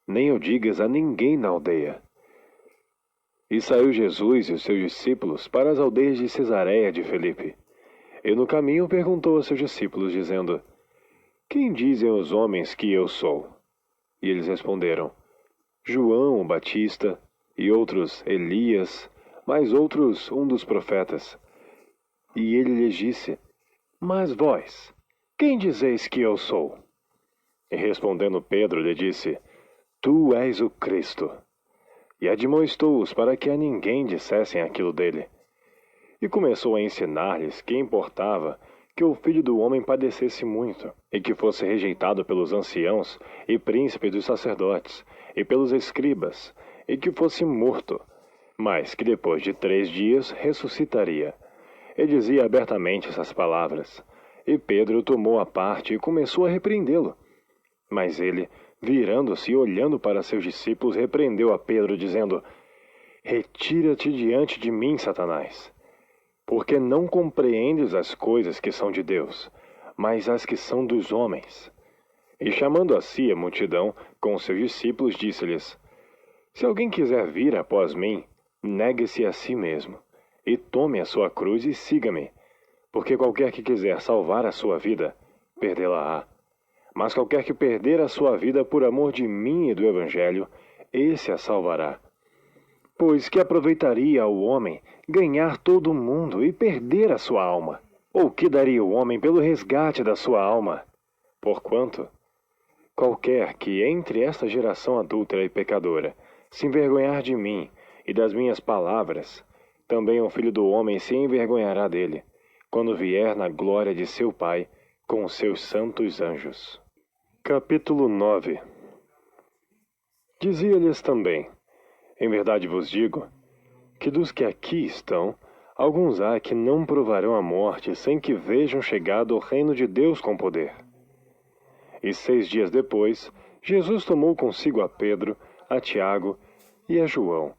S1: nem o digas a ninguém na aldeia. E saiu Jesus e os seus discípulos para as aldeias de Cesareia de Filipe. E no caminho perguntou a seus discípulos, dizendo: Quem dizem os homens que eu sou? E eles responderam: João o Batista, e outros Elias, mais outros um dos profetas. E ele lhes disse: Mas vós, quem dizeis que eu sou? E respondendo Pedro lhe disse: Tu és o Cristo. E admoestou-os para que a ninguém dissessem aquilo dele. E começou a ensinar-lhes que importava que o Filho do Homem padecesse muito, e que fosse rejeitado pelos anciãos e príncipes dos sacerdotes, e pelos escribas, e que fosse morto, mas que depois de 3 dias ressuscitaria. E dizia abertamente essas palavras. E Pedro o tomou à parte e começou a repreendê-lo. Mas ele, virando-se e olhando para seus discípulos, repreendeu a Pedro, dizendo: Retira-te diante de mim, Satanás, porque não compreendes as coisas que são de Deus, mas as que são dos homens. E chamando a si a multidão com os seus discípulos, disse-lhes: Se alguém quiser vir após mim, negue-se a si mesmo, e tome a sua cruz e siga-me, porque qualquer que quiser salvar a sua vida, perdê-la-á. Mas qualquer que perder a sua vida por amor de mim e do Evangelho, esse a salvará. Pois que aproveitaria ao homem ganhar todo o mundo e perder a sua alma? Ou que daria o homem pelo resgate da sua alma? Porquanto, qualquer que entre esta geração adúltera e pecadora se envergonhar de mim e das minhas palavras, também o Filho do Homem se envergonhará dele, quando vier na glória de seu Pai com os seus santos anjos. Capítulo 9. Dizia-lhes também: Em verdade vos digo, que dos que aqui estão, alguns há que não provarão a morte sem que vejam chegado o reino de Deus com poder. E 6 dias depois, Jesus tomou consigo a Pedro, a Tiago e a João,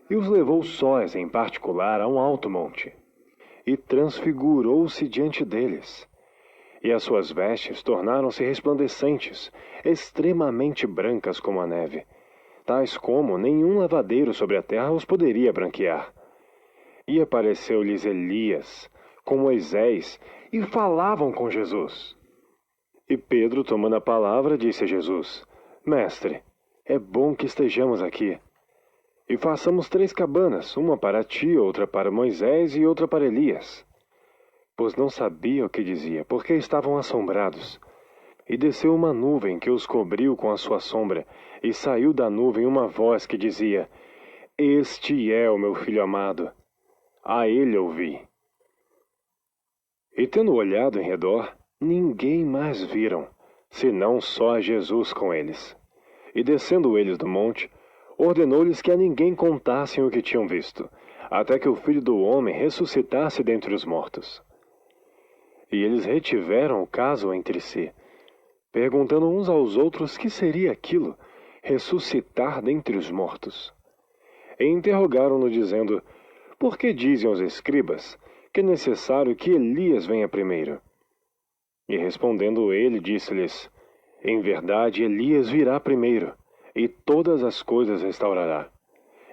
S1: e os levou sós em particular a um alto monte, e transfigurou-se diante deles. E as suas vestes tornaram-se resplandecentes, extremamente brancas como a neve, tais como nenhum lavadeiro sobre a terra os poderia branquear. E apareceu-lhes Elias, com Moisés, e falavam com Jesus. E Pedro, tomando a palavra, disse a Jesus: Mestre, é bom que estejamos aqui. E façamos 3 cabanas, uma para ti, outra para Moisés e outra para Elias. Pois não sabia o que dizia, porque estavam assombrados. E desceu uma nuvem que os cobriu com a sua sombra, e saiu da nuvem uma voz que dizia: Este é o meu filho amado. A ele ouvi. E tendo olhado em redor, ninguém mais viram, senão só Jesus com eles. E descendo eles do monte, ordenou-lhes que a ninguém contassem o que tinham visto, até que o Filho do Homem ressuscitasse dentre os mortos. E eles retiveram o caso entre si, perguntando uns aos outros que seria aquilo, ressuscitar dentre os mortos. E interrogaram-no, dizendo: Por que dizem os escribas que é necessário que Elias venha primeiro? E respondendo ele, disse-lhes: Em verdade, Elias virá primeiro, e todas as coisas restaurará.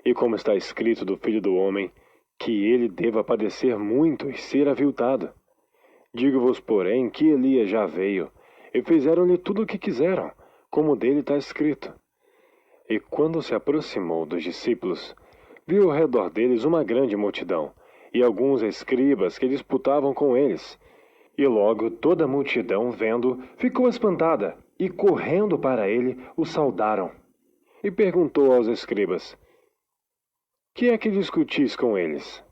S1: E como está escrito do Filho do Homem, que ele deva padecer muito e ser aviltado. Digo-vos, porém, que Elias já veio, e fizeram-lhe tudo o que quiseram, como dele está escrito. E quando se aproximou dos discípulos, viu ao redor deles uma grande multidão, e alguns escribas que disputavam com eles. E logo toda a multidão, vendo, ficou espantada, e correndo para ele, o saudaram. E perguntou aos escribas: Que é que discutis com eles?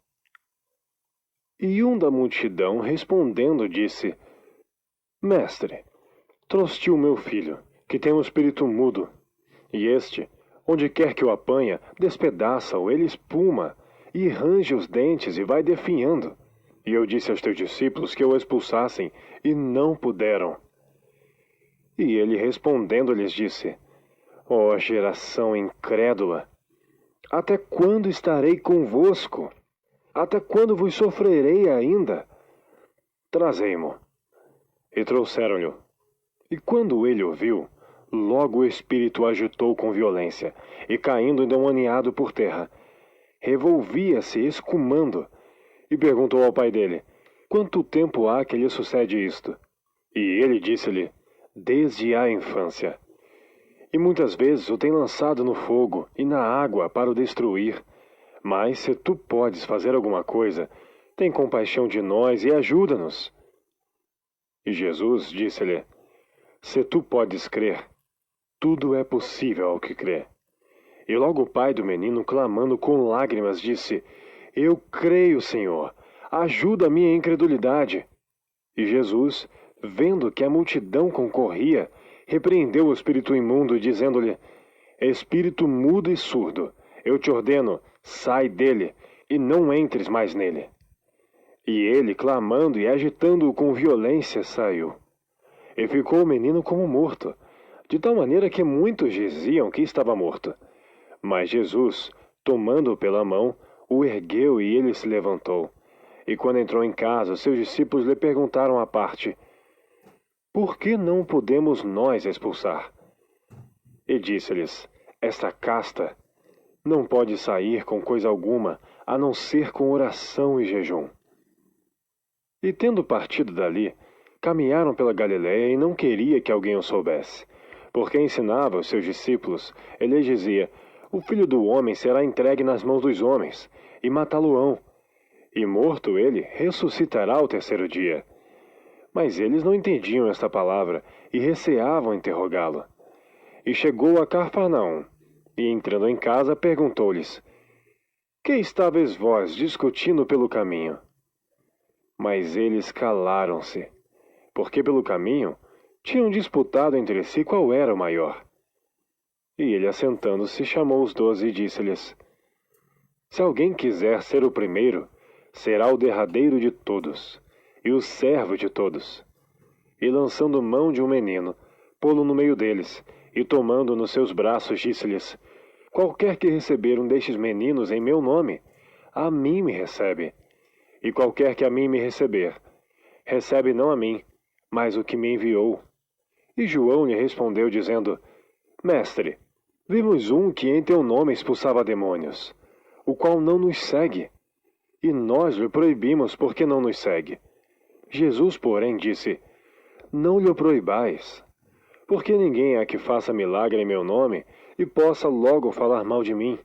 S1: E um da multidão, respondendo, disse: Mestre, trouxe o meu filho, que tem um espírito mudo, e este, onde quer que o apanha, despedaça-o, ele espuma, e range os dentes e vai definhando. E eu disse aos teus discípulos que o expulsassem, e não puderam. E ele respondendo lhes disse: Ó geração incrédula, até quando estarei convosco? Até quando vos sofrerei ainda? Trazei-mo. E trouxeram-lhe. E quando ele o viu, logo o espírito o agitou com violência, e caindo endemoniado por terra, revolvia-se escumando, e perguntou ao pai dele: Quanto tempo há que lhe sucede isto? E ele disse-lhe: Desde a infância. E muitas vezes o tem lançado no fogo e na água para o destruir. Mas se tu podes fazer alguma coisa, tem compaixão de nós e ajuda-nos. E Jesus disse-lhe: Se tu podes crer, tudo é possível ao que crê. E logo o pai do menino, clamando com lágrimas, disse: Eu creio, Senhor, ajuda a minha incredulidade. E Jesus, vendo que a multidão concorria, repreendeu o espírito imundo, dizendo-lhe: Espírito mudo e surdo, eu te ordeno, sai dele, e não entres mais nele. E ele, clamando e agitando-o com violência, saiu. E ficou o menino como morto, de tal maneira que muitos diziam que estava morto. Mas Jesus, tomando-o pela mão, o ergueu e ele se levantou. E quando entrou em casa, seus discípulos lhe perguntaram à parte: Por que não podemos nós expulsar? E disse-lhes: Esta casta não pode sair com coisa alguma, a não ser com oração e jejum. E tendo partido dali, caminharam pela Galiléia e não queria que alguém o soubesse, porque ensinava aos seus discípulos, e lhes dizia: O Filho do Homem será entregue nas mãos dos homens, e matá-lo-ão. E morto ele, ressuscitará ao terceiro dia. Mas eles não entendiam esta palavra, e receavam interrogá-lo. E chegou a Cafarnaum, e entrando em casa, perguntou-lhes: Que estáveis vós discutindo pelo caminho? Mas eles calaram-se, porque pelo caminho tinham disputado entre si qual era o maior. E ele, assentando-se, chamou os 12 e disse-lhes: Se alguém quiser ser o primeiro, será o derradeiro de todos, e o servo de todos. E lançando mão de um menino, pô-lo no meio deles, e tomando nos seus braços, disse-lhes: Qualquer que receber um destes meninos em meu nome, a mim me recebe. E qualquer que a mim me receber, recebe não a mim, mas o que me enviou. E João lhe respondeu, dizendo: Mestre, vimos um que em teu nome expulsava demônios, o qual não nos segue. E nós lhe proibimos porque não nos segue. Jesus, porém, disse: Não lhe proibais, porque ninguém há que faça milagre em meu nome, e possa logo falar mal de mim,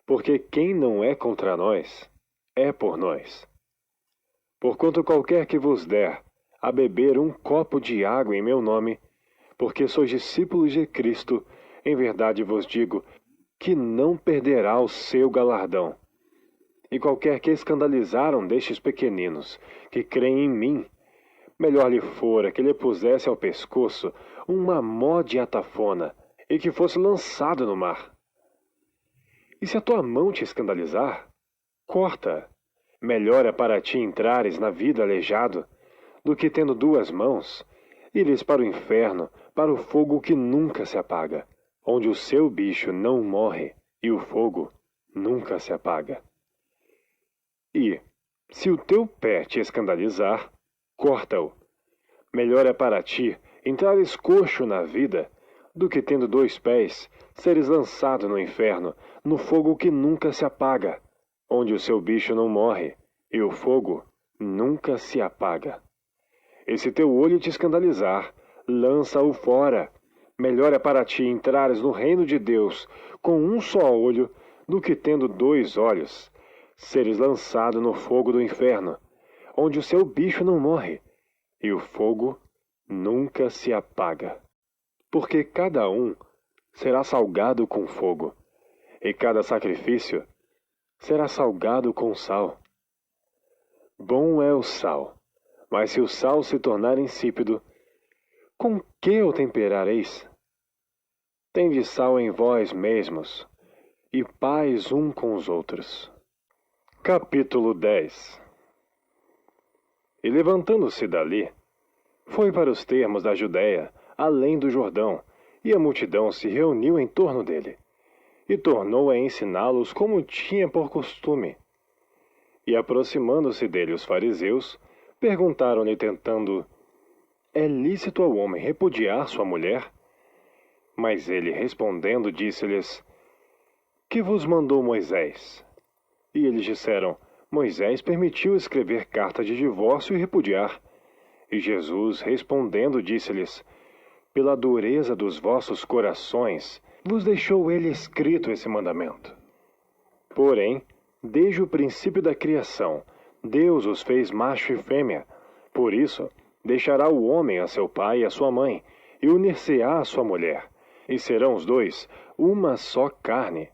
S1: porque quem não é contra nós, é por nós. Porquanto qualquer que vos der a beber um copo de água em meu nome, porque sois discípulos de Cristo, em verdade vos digo, que não perderá o seu galardão. E qualquer que escandalizar um destes pequeninos, que creem em mim, melhor lhe fora que lhe pusesse ao pescoço uma mó de atafona, e que fosse lançado no mar. E se a tua mão te escandalizar, corta. Melhor é para ti entrares na vida aleijado, do que tendo duas mãos, ires para o inferno, para o fogo que nunca se apaga, onde o seu bicho não morre e o fogo nunca se apaga. E, se o teu pé te escandalizar, corta-o. Melhor é para ti entrares coxo na vida, do que tendo dois pés, seres lançado no inferno, no fogo que nunca se apaga, onde o seu bicho não morre, e o fogo nunca se apaga. E se teu olho te escandalizar, lança-o fora. Melhor é para ti entrares no reino de Deus com um só olho, do que tendo dois olhos, seres lançado no fogo do inferno, onde o seu bicho não morre, e o fogo nunca se apaga. Porque cada um será salgado com fogo, e cada sacrifício será salgado com sal. Bom é o sal, mas se o sal se tornar insípido, com que o temperareis? Tende sal em vós mesmos, e paz um com os outros. Capítulo 10. E levantando-se dali, foi para os termos da Judéia, além do Jordão, e a multidão se reuniu em torno dele, e tornou a ensiná-los como tinha por costume. E aproximando-se dele os fariseus, perguntaram-lhe tentando: é lícito ao homem repudiar sua mulher? Mas ele respondendo disse-lhes: que vos mandou Moisés? E eles disseram: Moisés permitiu escrever carta de divórcio e repudiar. E Jesus respondendo disse-lhes: pela dureza dos vossos corações vos deixou ele escrito esse mandamento. Porém, desde o princípio da criação, Deus os fez macho e fêmea. Por isso, deixará o homem a seu pai e a sua mãe, e unir-se-á à sua mulher, e serão os dois uma só carne.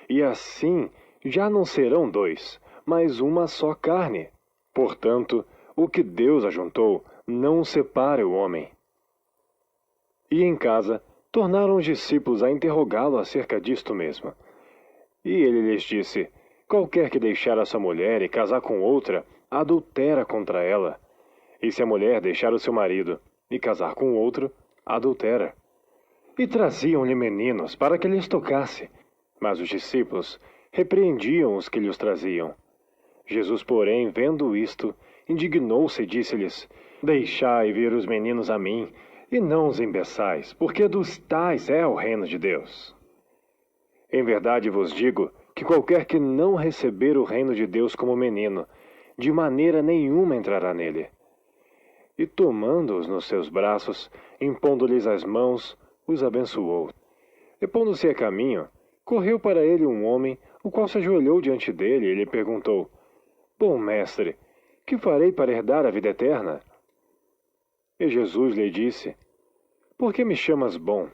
S1: E assim já não serão dois, mas uma só carne. Portanto, o que Deus ajuntou, não separe o homem. E em casa, tornaram os discípulos a interrogá-lo acerca disto mesmo. E ele lhes disse: qualquer que deixar a sua mulher e casar com outra, adultera contra ela. E se a mulher deixar o seu marido e casar com outro, adultera. E traziam-lhe meninos para que lhes tocasse, mas os discípulos repreendiam os que lhes traziam. Jesus, porém, vendo isto, indignou-se e disse-lhes: deixai vir os meninos a mim, e não os embeçais, porque dos tais é o reino de Deus. Em verdade vos digo que qualquer que não receber o reino de Deus como menino, de maneira nenhuma entrará nele. E tomando-os nos seus braços, impondo-lhes as mãos, os abençoou. E pondo-se a caminho, correu para ele um homem, o qual se ajoelhou diante dele e lhe perguntou: bom mestre, que farei para herdar a vida eterna? E Jesus lhe disse: por que me chamas bom?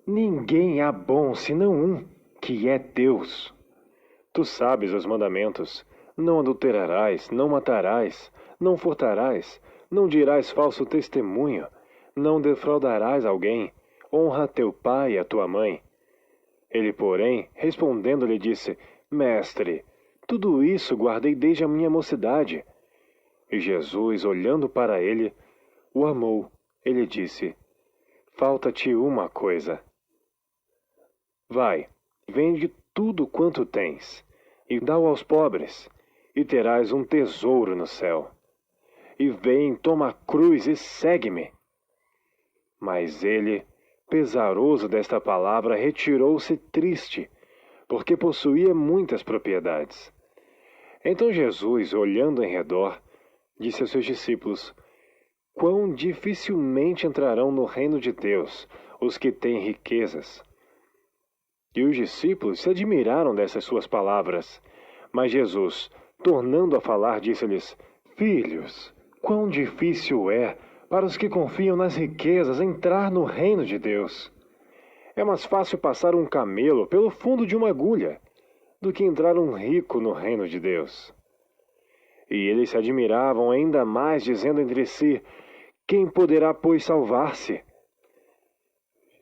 S1: Ninguém há bom senão um, que é Deus. Tu sabes os mandamentos: não adulterarás, não matarás, não furtarás, não dirás falso testemunho, não defraudarás alguém, honra teu pai e a tua mãe. Ele, porém, respondendo, lhe disse: mestre, tudo isso guardei desde a minha mocidade. E Jesus, olhando para ele, o amou. Ele disse: falta-te uma coisa. Vai, vende tudo quanto tens, e dá-o aos pobres, e terás um tesouro no céu. E vem, toma a cruz e segue-me. Mas ele, pesaroso desta palavra, retirou-se triste, porque possuía muitas propriedades. Então Jesus, olhando em redor, disse aos seus discípulos: quão dificilmente entrarão no reino de Deus os que têm riquezas. E os discípulos se admiraram dessas suas palavras. Mas Jesus, tornando a falar, disse-lhes: Filhos, quão difícil é para os que confiam nas riquezas entrar no reino de Deus. É mais fácil passar um camelo pelo fundo de uma agulha do que entrar um rico no reino de Deus. E eles se admiravam ainda mais, dizendo entre si: Quem poderá, pois, salvar-se?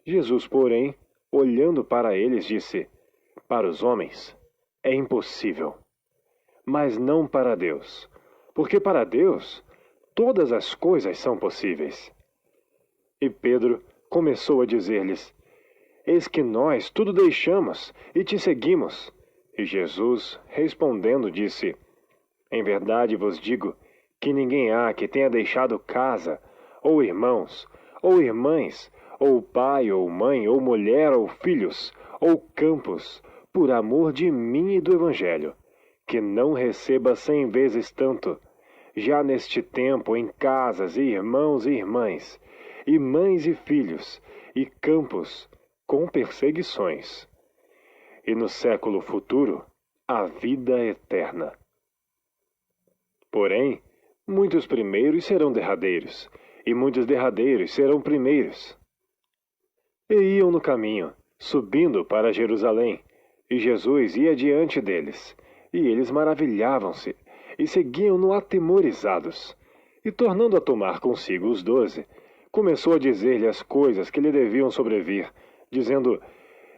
S1: Jesus, porém, olhando para eles, disse: Para os homens é impossível, mas não para Deus, porque para Deus todas as coisas são possíveis. E Pedro começou a dizer-lhes: Eis que nós tudo deixamos e te seguimos. E Jesus, respondendo, disse: Em verdade vos digo que ninguém há que tenha deixado casa, ou irmãos, ou irmãs, ou pai, ou mãe, ou mulher, ou filhos, ou campos, por amor de mim e do Evangelho, que não receba 100 vezes tanto, já neste tempo em casas, e irmãos e irmãs, e mães e filhos, e campos, com perseguições. E no século futuro, a vida eterna. Porém, muitos primeiros serão derradeiros, e muitos derradeiros serão primeiros. E iam no caminho, subindo para Jerusalém, e Jesus ia diante deles, e eles maravilhavam-se, e seguiam-no atemorizados. E tornando a tomar consigo os 12, começou a dizer-lhe as coisas que lhe deviam sobrevir, dizendo: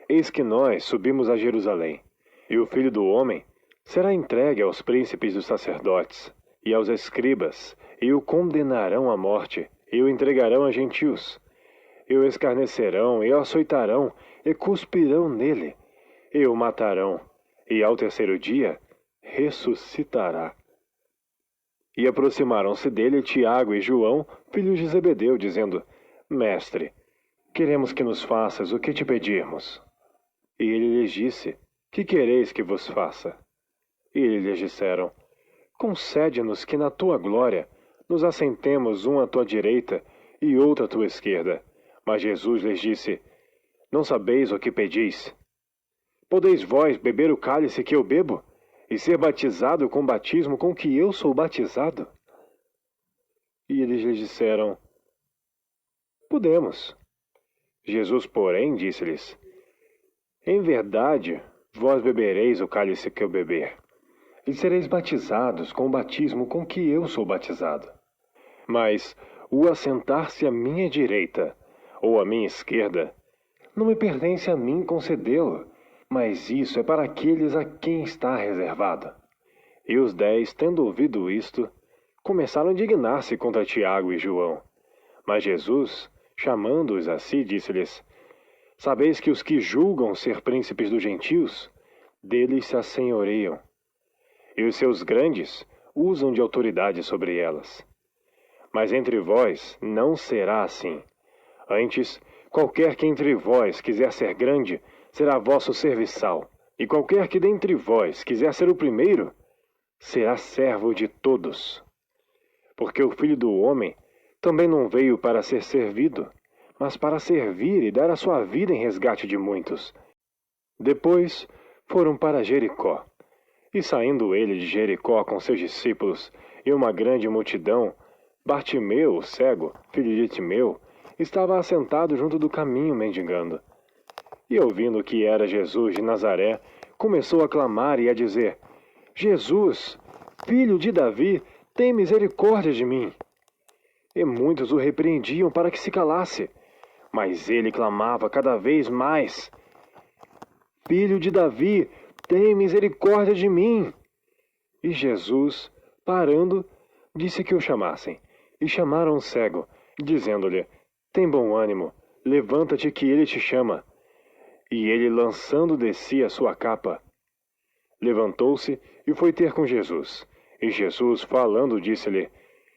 S1: Eis que nós subimos a Jerusalém, e o Filho do Homem será entregue aos príncipes dos sacerdotes e aos escribas, e o condenarão à morte, e o entregarão a gentios. E o escarnecerão, e o açoitarão, e cuspirão nele, e o matarão, e ao terceiro dia ressuscitará. E aproximaram-se dele Tiago e João, filhos de Zebedeu, dizendo: Mestre, queremos que nos faças o que te pedirmos. E ele lhes disse: Que quereis que vos faça? E eles lhes disseram: Concede-nos que na tua glória nos assentemos um à tua direita e outro à tua esquerda. Mas Jesus lhes disse: Não sabeis o que pedis? Podeis vós beber o cálice que eu bebo, e ser batizado com o batismo com que eu sou batizado? E eles lhes disseram: Podemos. Jesus, porém, disse-lhes: Em verdade, vós bebereis o cálice que eu beber, e sereis batizados com o batismo com que eu sou batizado. Mas o assentar-se à minha direita ou à minha esquerda não me pertence a mim concedê-lo, mas isso é para aqueles a quem está reservado. E os 10, tendo ouvido isto, começaram a indignar-se contra Tiago e João. Mas Jesus, chamando-os a si, disse-lhes: Sabeis que os que julgam ser príncipes dos gentios, deles se assenhoreiam, e os seus grandes usam de autoridade sobre elas. Mas entre vós não será assim. Antes, qualquer que entre vós quiser ser grande, será vosso serviçal, e qualquer que dentre vós quiser ser o primeiro, será servo de todos. Porque o Filho do Homem também não veio para ser servido, mas para servir e dar a sua vida em resgate de muitos. Depois foram para Jericó. E saindo ele de Jericó com seus discípulos e uma grande multidão, Bartimeu, o cego, filho de Timeu, estava assentado junto do caminho mendigando. E ouvindo que era Jesus de Nazaré, começou a clamar e a dizer: Jesus, filho de Davi, tem misericórdia de mim. E muitos o repreendiam para que se calasse, mas ele clamava cada vez mais: Filho de Davi, tem misericórdia de mim. E Jesus, parando, disse que o chamassem. E chamaram o cego, dizendo-lhe: Tem bom ânimo, levanta-te que ele te chama. E ele, lançando de si a sua capa, levantou-se e foi ter com Jesus. E Jesus, falando, disse-lhe: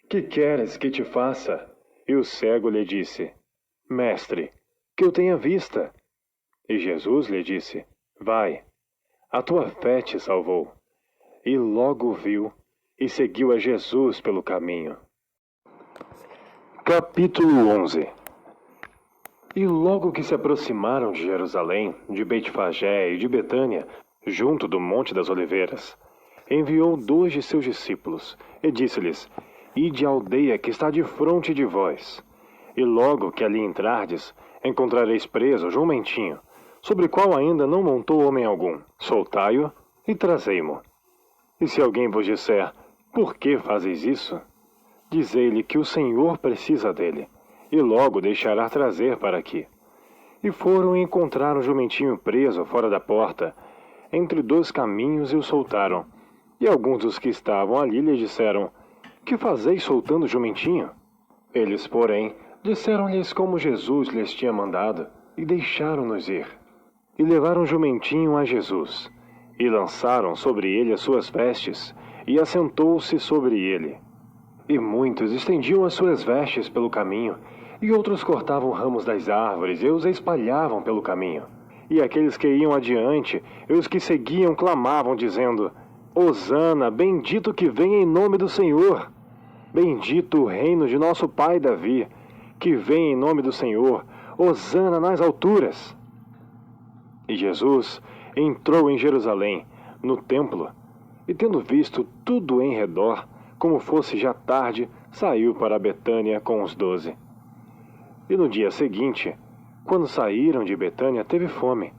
S1: Que queres que te faça? E o cego lhe disse: Mestre, que eu tenha vista. E Jesus lhe disse: Vai, a tua fé te salvou. E logo viu e seguiu a Jesus pelo caminho. Capítulo 11. E logo que se aproximaram de Jerusalém, de Betfagé e de Betânia, junto do Monte das Oliveiras, enviou 2 de seus discípulos, e disse-lhes: Ide à aldeia que está defronte de vós, e logo que ali entrardes, encontrareis preso jumentinho, sobre o qual ainda não montou homem algum. Soltai-o e trazei-mo. E se alguém vos disser: Por que fazeis isso? Dizei-lhe que o Senhor precisa dele, e logo deixará trazer para aqui. E foram e encontraram o jumentinho preso fora da porta, entre 2 caminhos, e o soltaram. E alguns dos que estavam ali lhe disseram: Que fazeis soltando o jumentinho? Eles, porém, disseram-lhes como Jesus lhes tinha mandado, e deixaram-nos ir. E levaram o jumentinho a Jesus, e lançaram sobre ele as suas vestes, e assentou-se sobre ele. E muitos estendiam as suas vestes pelo caminho, e outros cortavam ramos das árvores e os espalhavam pelo caminho. E aqueles que iam adiante e os que seguiam clamavam, dizendo: Hosana, bendito que vem em nome do Senhor! Bendito o reino de nosso pai Davi, que vem em nome do Senhor! Hosana nas alturas! E Jesus entrou em Jerusalém, no templo, e tendo visto tudo em redor, como fosse já tarde, saiu para Betânia com os 12. E no dia seguinte, quando saíram de Betânia, teve fome.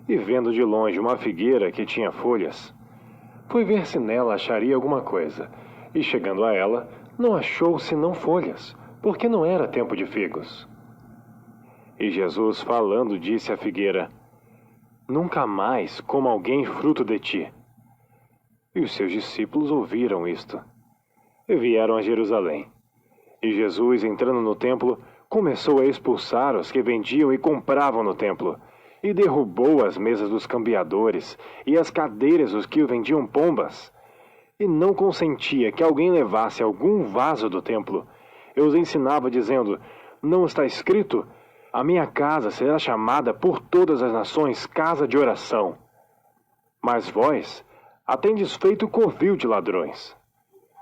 S1: E vendo de longe uma figueira que tinha folhas, foi ver se nela acharia alguma coisa. E chegando a ela, não achou senão folhas, porque não era tempo de figos. E Jesus, falando, disse à figueira: Nunca mais coma alguém fruto de ti. E os seus discípulos ouviram isto, e vieram a Jerusalém. E Jesus, entrando no templo, começou a expulsar os que vendiam e compravam no templo, e derrubou as mesas dos cambiadores e as cadeiras dos que vendiam pombas, e não consentia que alguém levasse algum vaso do templo. E os ensinava, dizendo: Não está escrito: A minha casa será chamada por todas as nações casa de oração? Mas vós a tendes feito covil de ladrões.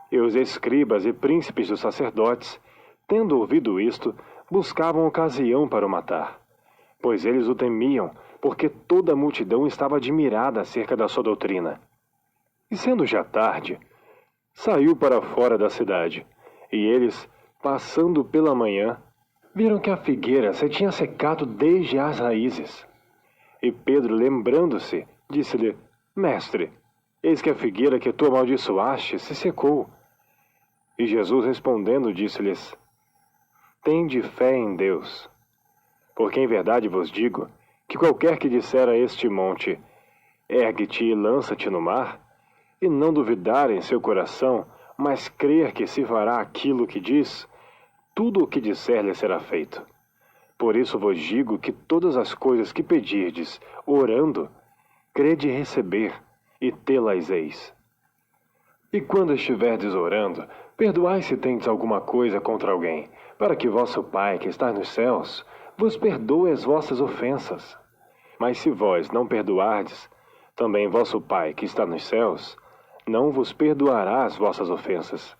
S1: E os escribas e príncipes dos sacerdotes, tendo ouvido isto, buscavam ocasião para o matar, pois eles o temiam, porque toda a multidão estava admirada acerca da sua doutrina. E sendo já tarde, saiu para fora da cidade, e eles, passando pela manhã, viram que a figueira se tinha secado desde as raízes. E Pedro, lembrando-se, disse-lhe: Mestre, eis que a figueira que tu amaldiçoaste se secou. E Jesus, respondendo, disse-lhes: Tende fé em Deus. Porque em verdade vos digo que qualquer que disser a este monte: Ergue-te e lança-te no mar, e não duvidar em seu coração, mas crer que se fará aquilo que diz, tudo o que disser lhe será feito. Por isso vos digo que todas as coisas que pedirdes, orando, crede receber, e tê-las eis. E quando estiverdes orando, perdoai se tendes alguma coisa contra alguém, para que vosso Pai, que está nos céus, vos perdoe as vossas ofensas. Mas se vós não perdoardes, também vosso Pai, que está nos céus, não vos perdoará as vossas ofensas.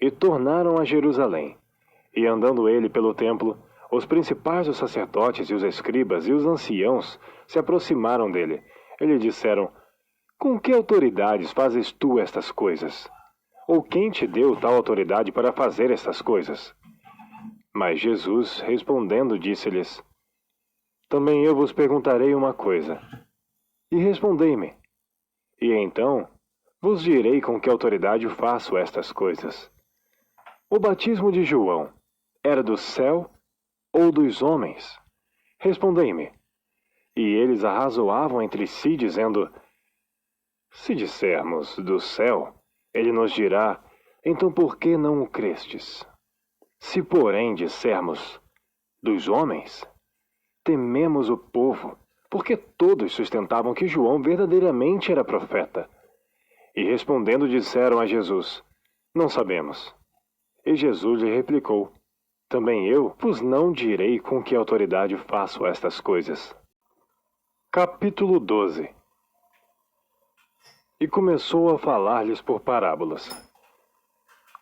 S1: E tornaram a Jerusalém. E andando ele pelo templo, os principais dos sacerdotes e os escribas e os anciãos se aproximaram dele. E lhe disseram: Com que autoridades fazes tu estas coisas? Ou quem te deu tal autoridade para fazer estas coisas? Mas Jesus, respondendo, disse-lhes: Também eu vos perguntarei uma coisa. E respondei-me. E então vos direi com que autoridade faço estas coisas. O batismo de João era do céu ou dos homens? Respondei-me. E eles arrazoavam entre si, dizendo: Se dissermos do céu, ele nos dirá: Então por que não o crestes? Se, porém, dissermos dos homens, tememos o povo, porque todos sustentavam que João verdadeiramente era profeta. E respondendo disseram a Jesus: Não sabemos. E Jesus lhe replicou: Também eu vos não direi com que autoridade faço estas coisas. Capítulo 12. E começou a falar-lhes por parábolas.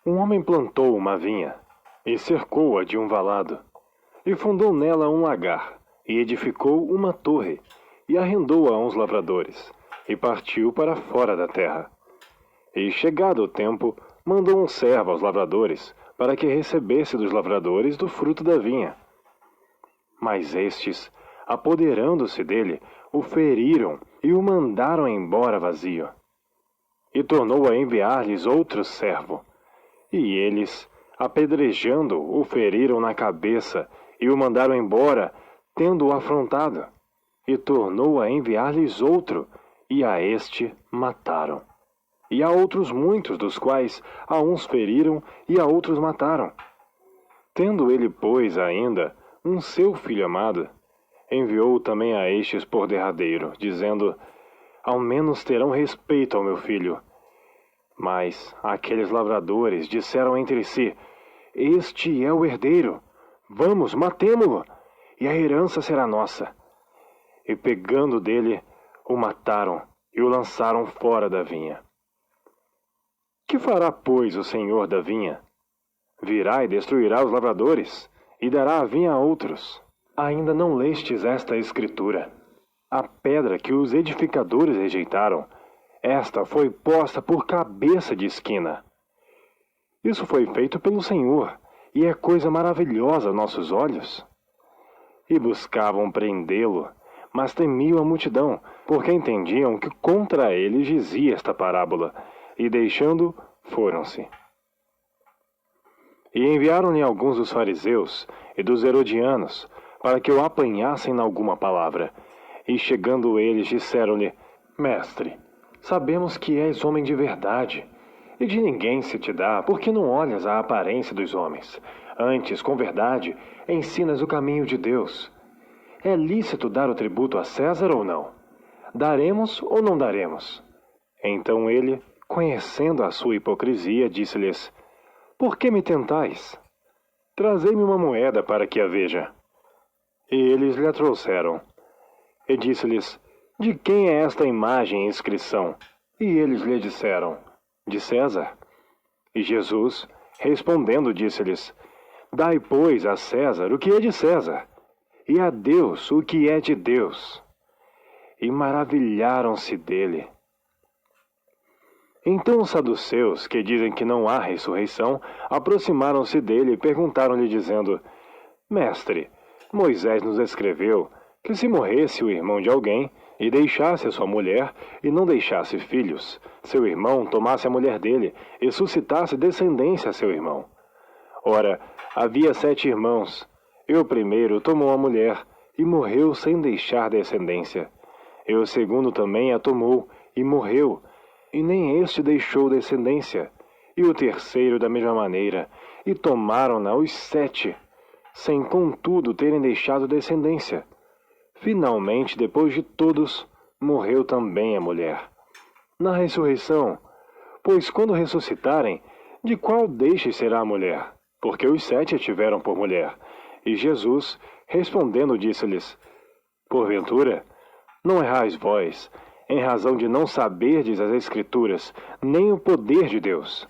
S1: Um homem plantou uma vinha, e cercou-a de um valado, E fundou nela um lagar, e edificou uma torre, e arrendou-a a uns lavradores, e partiu para fora da terra. E chegado o tempo, mandou um servo aos lavradores, para que recebesse dos lavradores do fruto da vinha. Mas estes, apoderando-se dele, o feriram e o mandaram embora vazio. E tornou a enviar-lhes outro servo. E eles, apedrejando-o, o feriram na cabeça e o mandaram embora, tendo-o afrontado. E tornou a enviar-lhes outro, e a este mataram. E há outros muitos, dos quais a uns feriram e a outros mataram. Tendo ele, pois, ainda um seu filho amado, enviou também a estes por derradeiro, dizendo: ao menos terão respeito ao meu filho. Mas aqueles lavradores disseram entre si: este é o herdeiro, vamos, matemo-lo, e a herança será nossa. E pegando dele, o mataram e o lançaram fora da vinha. Que fará, pois, o senhor da vinha? Virá e destruirá os lavradores, e dará a vinha a outros. Ainda não lestes esta escritura? A pedra que os edificadores rejeitaram, esta foi posta por cabeça de esquina. Isso foi feito pelo Senhor, e é coisa maravilhosa aos nossos olhos. E buscavam prendê-lo, mas temiam a multidão, porque entendiam que contra ele dizia esta parábola, e deixando, foram-se. E enviaram-lhe alguns dos fariseus e dos herodianos, para que o apanhassem em alguma palavra. E chegando eles, disseram-lhe: Mestre, sabemos que és homem de verdade, e de ninguém se te dá, porque não olhas a aparência dos homens. Antes, com verdade, ensinas o caminho de Deus. É lícito dar o tributo a César ou não? Daremos ou não daremos? Então ele, conhecendo a sua hipocrisia, disse-lhes: por que me tentais? Trazei-me uma moeda para que a veja. E eles lhe a trouxeram. E disse-lhes: de quem é esta imagem e inscrição? E eles lhe disseram: de César. E Jesus, respondendo, disse-lhes: dai, pois, a César o que é de César, e a Deus o que é de Deus. E maravilharam-se dele. Então os saduceus, que dizem que não há ressurreição, aproximaram-se dele e perguntaram-lhe, dizendo: Mestre, Moisés nos escreveu que se morresse o irmão de alguém, e deixasse a sua mulher, e não deixasse filhos, seu irmão tomasse a mulher dele, e suscitasse descendência a seu irmão. Ora, havia 7 irmãos, e o primeiro tomou a mulher, e morreu sem deixar descendência. E o segundo também a tomou, e morreu, e nem este deixou descendência. E o terceiro da mesma maneira, e tomaram-na os 7, sem contudo terem deixado descendência. Finalmente, depois de todos, morreu também a mulher. Na ressurreição, pois quando ressuscitarem, de qual deixe será a mulher? Porque os 7 a tiveram por mulher. E Jesus, respondendo, disse-lhes: porventura, não errais vós, em razão de não saberdes as Escrituras, nem o poder de Deus.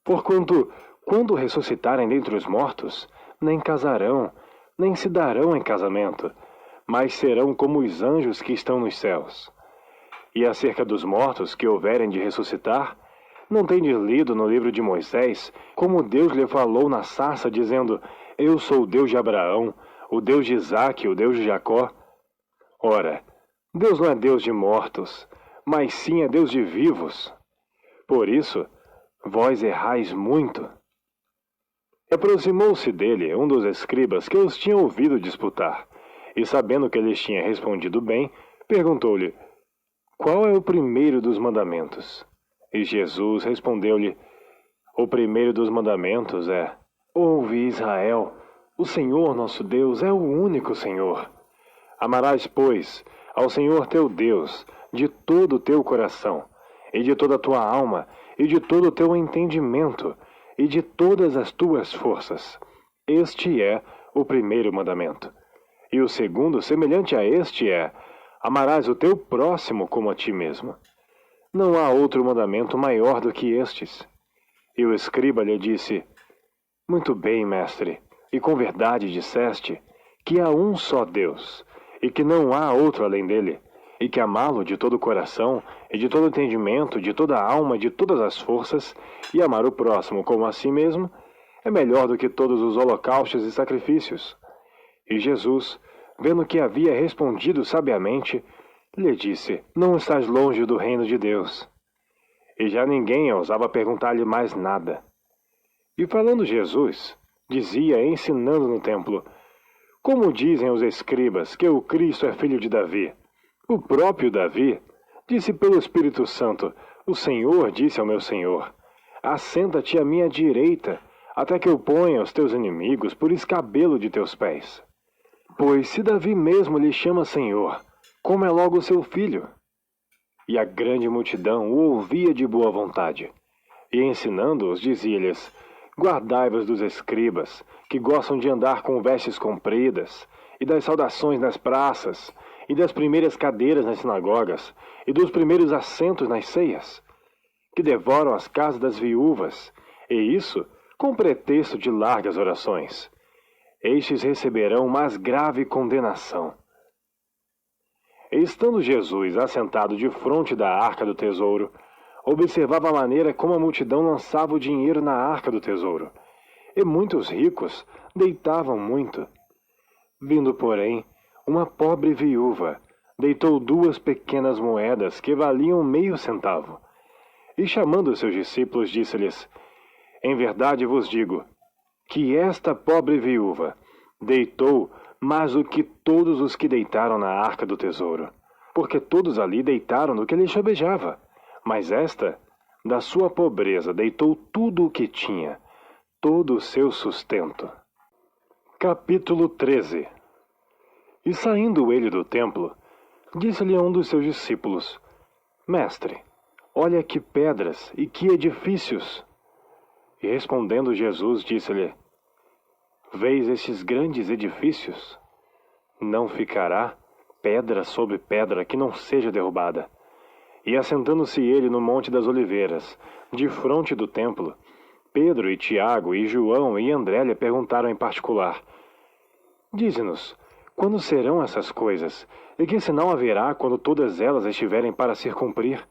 S1: Porquanto, quando ressuscitarem dentre os mortos, nem casarão, nem se darão em casamento, mas serão como os anjos que estão nos céus. E acerca dos mortos que houverem de ressuscitar, não tendes lido no livro de Moisés, como Deus lhe falou na sarça, dizendo: eu sou o Deus de Abraão, o Deus de Isaque, o Deus de Jacó? Ora, Deus não é Deus de mortos, mas sim é Deus de vivos. Por isso, vós errais muito. Aproximou-se dele um dos escribas que os tinha ouvido disputar, e sabendo que lhes tinha respondido bem, perguntou-lhe: qual é o primeiro dos mandamentos? E Jesus respondeu-lhe: o primeiro dos mandamentos é: ouve, Israel, o Senhor nosso Deus é o único Senhor. Amarás, pois, ao Senhor teu Deus de todo o teu coração, e de toda a tua alma, e de todo o teu entendimento, e de todas as tuas forças. Este é o primeiro mandamento. E o segundo, semelhante a este, é: amarás o teu próximo como a ti mesmo. Não há outro mandamento maior do que estes. E o escriba lhe disse: muito bem, mestre, e com verdade disseste que há um só Deus, e que não há outro além dele, e que amá-lo de todo o coração, e de todo o entendimento, de toda a alma, de todas as forças, e amar o próximo como a si mesmo, é melhor do que todos os holocaustos e sacrifícios. E Jesus, vendo que havia respondido sabiamente, lhe disse: Não estás longe do reino de Deus. E já ninguém ousava perguntar-lhe mais nada. E falando Jesus, dizia, ensinando no templo: Como dizem os escribas que o Cristo é filho de Davi? O próprio Davi disse pelo Espírito Santo: O Senhor disse ao meu Senhor: Assenta-te à minha direita, até que eu ponha os teus inimigos por escabelo de teus pés. Pois se Davi mesmo lhe chama Senhor, como é logo seu filho? E a grande multidão o ouvia de boa vontade. E ensinando-os, dizia-lhes: Guardai-vos dos escribas, que gostam de andar com vestes compridas, e das saudações nas praças, e das primeiras cadeiras nas sinagogas, e dos primeiros assentos nas ceias, que devoram as casas das viúvas, e isso com pretexto de largas orações. Estes receberão mais grave condenação. E estando Jesus assentado defronte da arca do tesouro, observava a maneira como a multidão lançava o dinheiro na arca do tesouro, e muitos ricos deitavam muito. Vindo, porém, uma pobre viúva, deitou 2 pequenas moedas que valiam meio centavo. E chamando seus discípulos, disse-lhes: Em verdade vos digo, que esta pobre viúva deitou mais do que todos os que deitaram na arca do tesouro, porque todos ali deitaram no que lhe sobejava, mas esta, da sua pobreza, deitou tudo o que tinha, todo o seu sustento. Capítulo 13. E saindo ele do templo, disse-lhe a um dos seus discípulos: Mestre, olha que pedras e que edifícios! E respondendo Jesus, disse-lhe: Veis estes grandes edifícios? Não ficará pedra sobre pedra que não seja derrubada. E assentando-se ele no Monte das Oliveiras, defronte do templo, Pedro e Tiago e João e André lhe perguntaram em particular: Dize-nos, quando serão essas coisas? E que sinal haverá quando todas elas estiverem para se cumprir?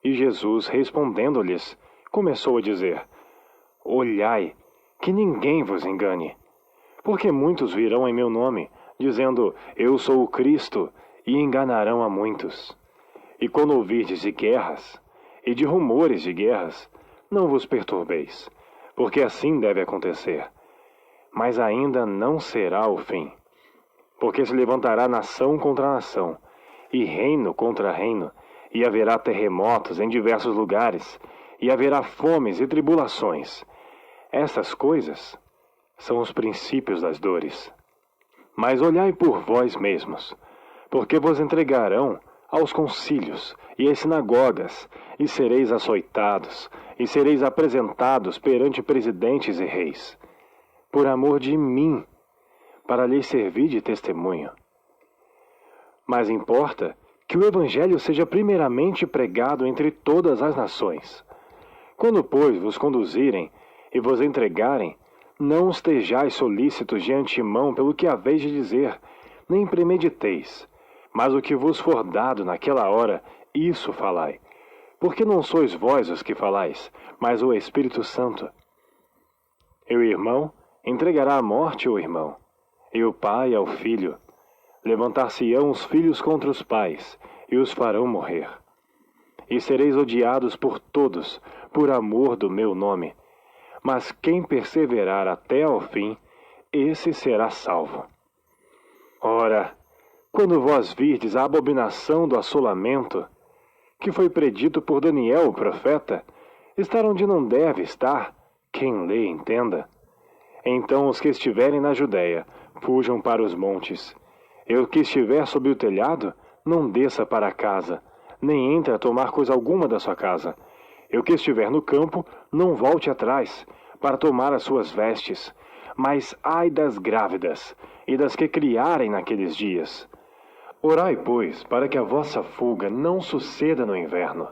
S1: E Jesus, respondendo-lhes, começou a dizer: Olhai, que ninguém vos engane. Porque muitos virão em meu nome, dizendo: Eu sou o Cristo, e enganarão a muitos. E quando ouvirdes de guerras, e de rumores de guerras, não vos perturbeis, porque assim deve acontecer. Mas ainda não será o fim. Porque se levantará nação contra nação, e reino contra reino, e haverá terremotos em diversos lugares, e haverá fomes e tribulações. Estas coisas são os princípios das dores. Mas olhai por vós mesmos, porque vos entregarão aos concílios e às sinagogas, e sereis açoitados, e sereis apresentados perante presidentes e reis, por amor de mim, para lhes servir de testemunho. Mas importa que o Evangelho seja primeiramente pregado entre todas as nações. Quando, pois, vos conduzirem e vos entregarem, não estejais solícitos de antemão pelo que haveis de dizer, nem premediteis, mas o que vos for dado naquela hora, isso falai. Porque não sois vós os que falais, mas o Espírito Santo. E o irmão entregará à morte o irmão, e o pai ao filho. Levantar-se-ão os filhos contra os pais, e os farão morrer. E sereis odiados por todos, por amor do meu nome. Mas quem perseverar até ao fim, esse será salvo. Ora, quando vós virdes a abominação do assolamento, que foi predito por Daniel o profeta, estar onde não deve estar, quem lê entenda. Então os que estiverem na Judéia, fujam para os montes. E o que estiver sob o telhado, não desça para a casa, nem entre a tomar coisa alguma da sua casa. E o que estiver no campo, não volte atrás, para tomar as suas vestes. Mas ai das grávidas, e das que criarem naqueles dias. Orai, pois, para que a vossa fuga não suceda no inverno.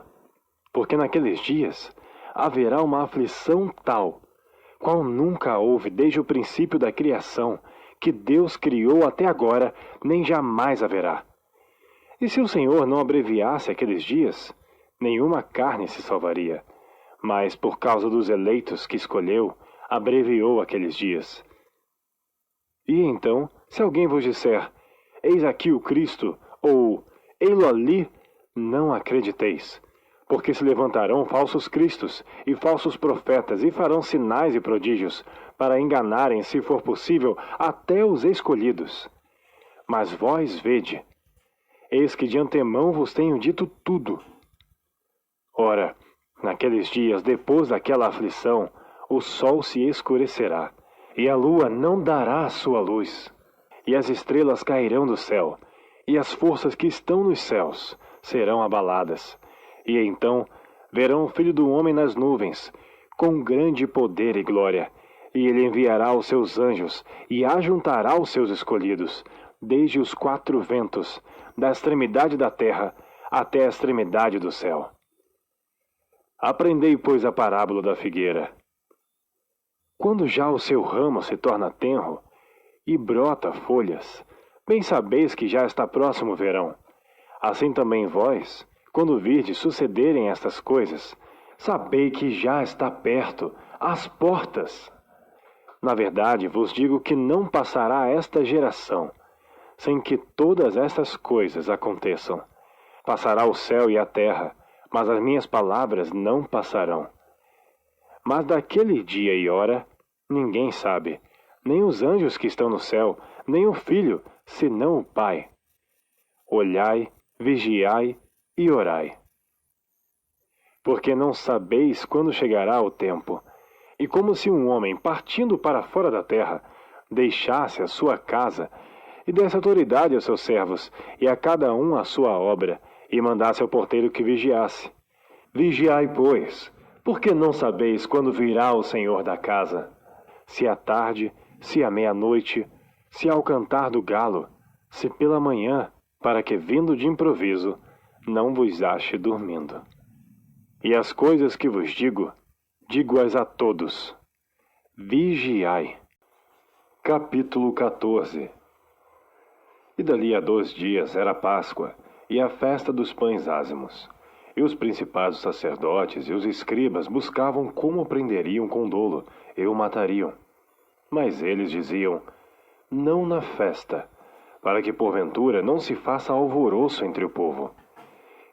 S1: Porque naqueles dias haverá uma aflição tal, qual nunca houve desde o princípio da criação, que Deus criou até agora, nem jamais haverá. E se o Senhor não abreviasse aqueles dias, nenhuma carne se salvaria, mas por causa dos eleitos que escolheu, abreviou aqueles dias. E então, se alguém vos disser, eis aqui o Cristo, ou ei-lo ali, não acrediteis, porque se levantarão falsos cristos e falsos profetas e farão sinais e prodígios, para enganarem, se for possível, até os escolhidos. Mas vós vede, eis que de antemão vos tenho dito tudo. Ora, naqueles dias, depois daquela aflição, o sol se escurecerá, e a lua não dará a sua luz, e as estrelas cairão do céu, e as forças que estão nos céus serão abaladas. E então verão o Filho do Homem nas nuvens, com grande poder e glória, e ele enviará os seus anjos, e ajuntará os seus escolhidos, desde os quatro ventos, da extremidade da terra até a extremidade do céu. Aprendei, pois, a parábola da figueira. Quando já o seu ramo se torna tenro e brota folhas, bem sabeis que já está próximo o verão. Assim também vós, quando virdes sucederem estas coisas, sabei que já está perto, às portas. Na verdade, vos digo que não passará esta geração, sem que todas estas coisas aconteçam. Passará o céu e a terra, mas as minhas palavras não passarão. Mas daquele dia e hora, ninguém sabe, nem os anjos que estão no céu, nem o Filho, senão o Pai. Olhai, vigiai e orai. Porque não sabeis quando chegará o tempo. E como se um homem, partindo para fora da terra, deixasse a sua casa, e desse autoridade aos seus servos, e a cada um a sua obra, e mandasse ao porteiro que vigiasse. Vigiai, pois, porque não sabeis quando virá o Senhor da casa, se à tarde, se à meia-noite, se ao cantar do galo, se pela manhã, para que, vindo de improviso, não vos ache dormindo. E as coisas que vos digo, digo-as a todos. Vigiai. Capítulo 14. E dali a 2 dias era Páscoa, e a festa dos pães ázimos. E os principais sacerdotes e os escribas buscavam como o prenderiam com dolo, e o matariam. Mas eles diziam, não na festa, para que porventura não se faça alvoroço entre o povo.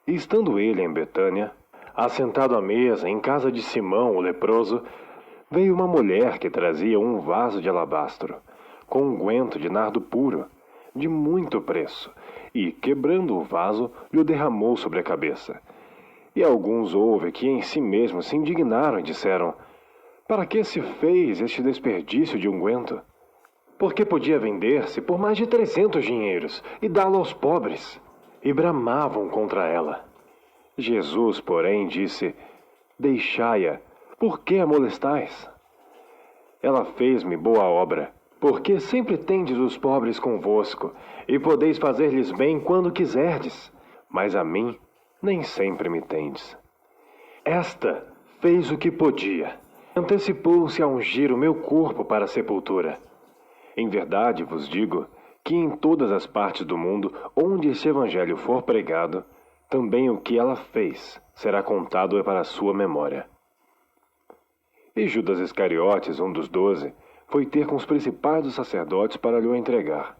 S1: E estando ele em Betânia, assentado à mesa em casa de Simão, o leproso, veio uma mulher que trazia um vaso de alabastro, com unguento de nardo puro, de muito preço, e, quebrando o vaso, lhe derramou sobre a cabeça. E alguns houve que em si mesmos se indignaram e disseram, para que se fez este desperdício de unguento? Porque podia vender-se por mais de 300 dinheiros e dá-lo aos pobres. E bramavam contra ela. Jesus, porém, disse, deixai-a, por que a molestais? Ela fez-me boa obra, porque sempre tendes os pobres convosco, e podeis fazer-lhes bem quando quiserdes, mas a mim nem sempre me tendes. Esta fez o que podia, antecipou-se a ungir o meu corpo para a sepultura. Em verdade vos digo que em todas as partes do mundo onde este evangelho for pregado, também o que ela fez será contado para a sua memória. E Judas Iscariotes, um dos 12, foi ter com os principais dos sacerdotes para lhe o entregar.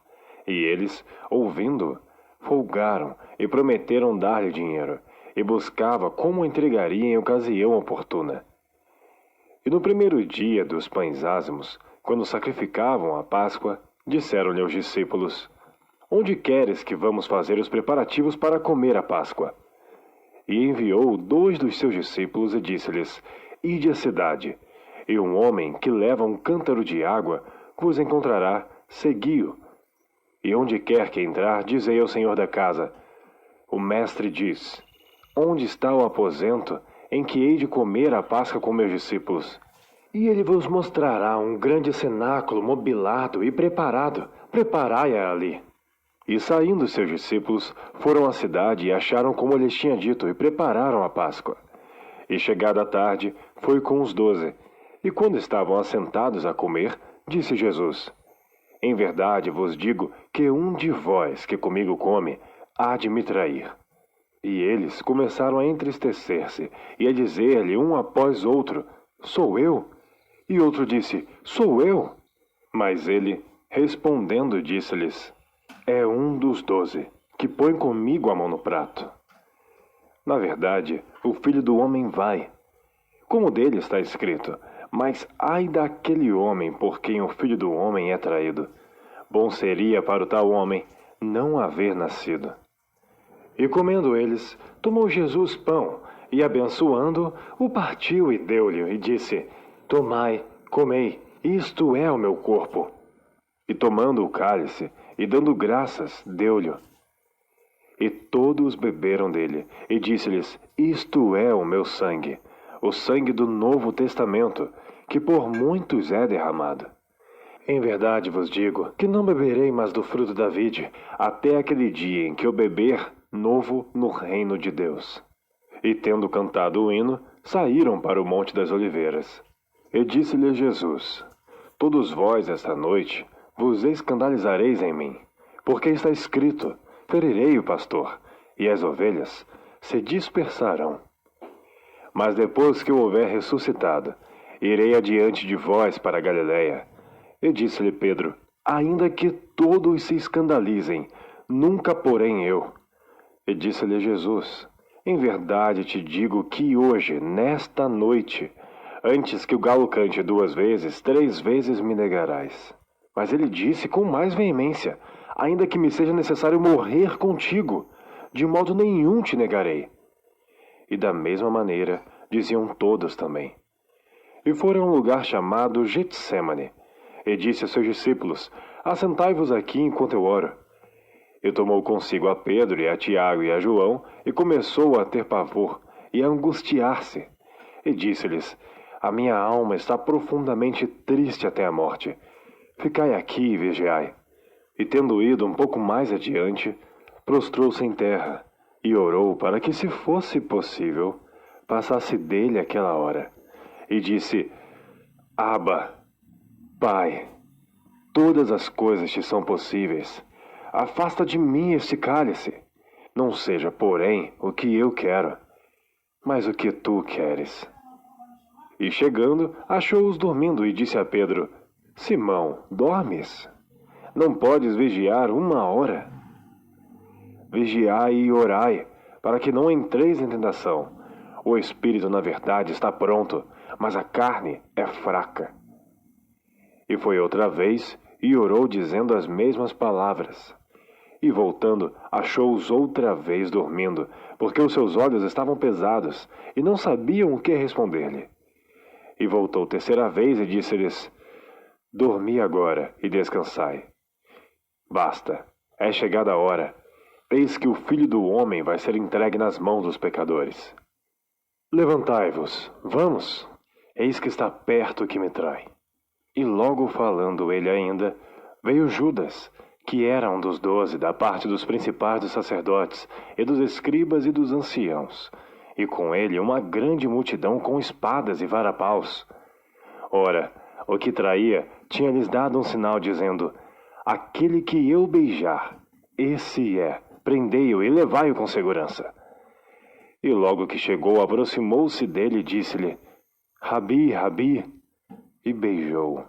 S1: E eles, ouvindo-o, folgaram e prometeram dar-lhe dinheiro, e buscava como o entregaria em ocasião oportuna. E no primeiro dia dos pães ázimos, quando sacrificavam a Páscoa, disseram-lhe aos discípulos, onde queres que vamos fazer os preparativos para comer a Páscoa? E enviou 2 dos seus discípulos e disse-lhes, ide à cidade, e um homem que leva um cântaro de água vos encontrará, segui-o. E onde quer que entrar, dizei ao senhor da casa, o mestre diz, onde está o aposento em que hei de comer a Páscoa com meus discípulos? E ele vos mostrará um grande cenáculo mobilado e preparado, preparai-a ali. E saindo seus discípulos, foram à cidade e acharam como lhes tinha dito, e prepararam a Páscoa. E chegada a tarde, foi com os 12, E quando estavam assentados a comer, disse Jesus: Em verdade vos digo que um de vós que comigo come, há de me trair. E eles começaram a entristecer-se e a dizer-lhe um após outro: Sou eu? E outro disse: Sou eu? Mas ele, respondendo, disse-lhes: É um dos 12, que põe comigo a mão no prato. Na verdade, o Filho do Homem vai, como dele está escrito, mas ai daquele homem por quem o Filho do Homem é traído. Bom seria para o tal homem não haver nascido. E comendo eles, tomou Jesus pão, e abençoando, o partiu e deu-lhe, e disse: Tomai, comei, isto é o meu corpo. E tomando o cálice, e dando graças, deu-lhe. E todos beberam dele, e disse-lhes: Isto é o meu sangue, o sangue do Novo Testamento, que por muitos é derramado. Em verdade vos digo que não beberei mais do fruto da vide, até aquele dia em que eu beber novo no reino de Deus. E tendo cantado o hino, saíram para o Monte das Oliveiras. E disse-lhe Jesus: Todos vós esta noite vos escandalizareis em mim, porque está escrito: Ferirei o pastor, e as ovelhas se dispersarão. Mas depois que eu houver ressuscitado, irei adiante de vós para a Galiléia. E disse-lhe Pedro: Ainda que todos se escandalizem, nunca porém eu. E disse-lhe Jesus: Em verdade te digo que hoje, nesta noite, antes que o galo cante 2 vezes, 3 vezes me negarás. Mas ele disse com mais veemência: Ainda que me seja necessário morrer contigo, de modo nenhum te negarei. E da mesma maneira diziam todos também. E foram a um lugar chamado Getsêmane, e disse a seus discípulos: Assentai-vos aqui enquanto eu oro. E tomou consigo a Pedro e a Tiago e a João, e começou a ter pavor e a angustiar-se. E disse-lhes: A minha alma está profundamente triste até a morte. Ficai aqui e vigiai. E tendo ido um pouco mais adiante, prostrou-se em terra, e orou para que, se fosse possível, passasse dele aquela hora. E disse: Abba, Pai, todas as coisas te são possíveis. Afasta de mim este cálice. Não seja, porém, o que eu quero, mas o que tu queres. E chegando, achou-os dormindo e disse a Pedro: Simão, dormes? Não podes vigiar 1 hora? Vigiai e orai, para que não entreis em tentação. O espírito, na verdade, está pronto, mas a carne é fraca. E foi outra vez, e orou dizendo as mesmas palavras. E voltando, achou-os outra vez dormindo, porque os seus olhos estavam pesados, e não sabiam o que responder-lhe. E voltou 3ª vez e disse-lhes: Dormi agora e descansai. Basta, é chegada a hora. Eis que o Filho do Homem vai ser entregue nas mãos dos pecadores. Levantai-vos, vamos, eis que está perto o que me trai. E logo falando ele ainda, veio Judas, que era um dos 12 da parte dos principais dos sacerdotes, e dos escribas e dos anciãos, e com ele uma grande multidão com espadas e varapaus. Ora, o que traía tinha-lhes dado um sinal, dizendo: Aquele que eu beijar, esse é, prendei-o e levai-o com segurança. E logo que chegou, aproximou-se dele e disse-lhe: Rabi, Rabi, e beijou-o.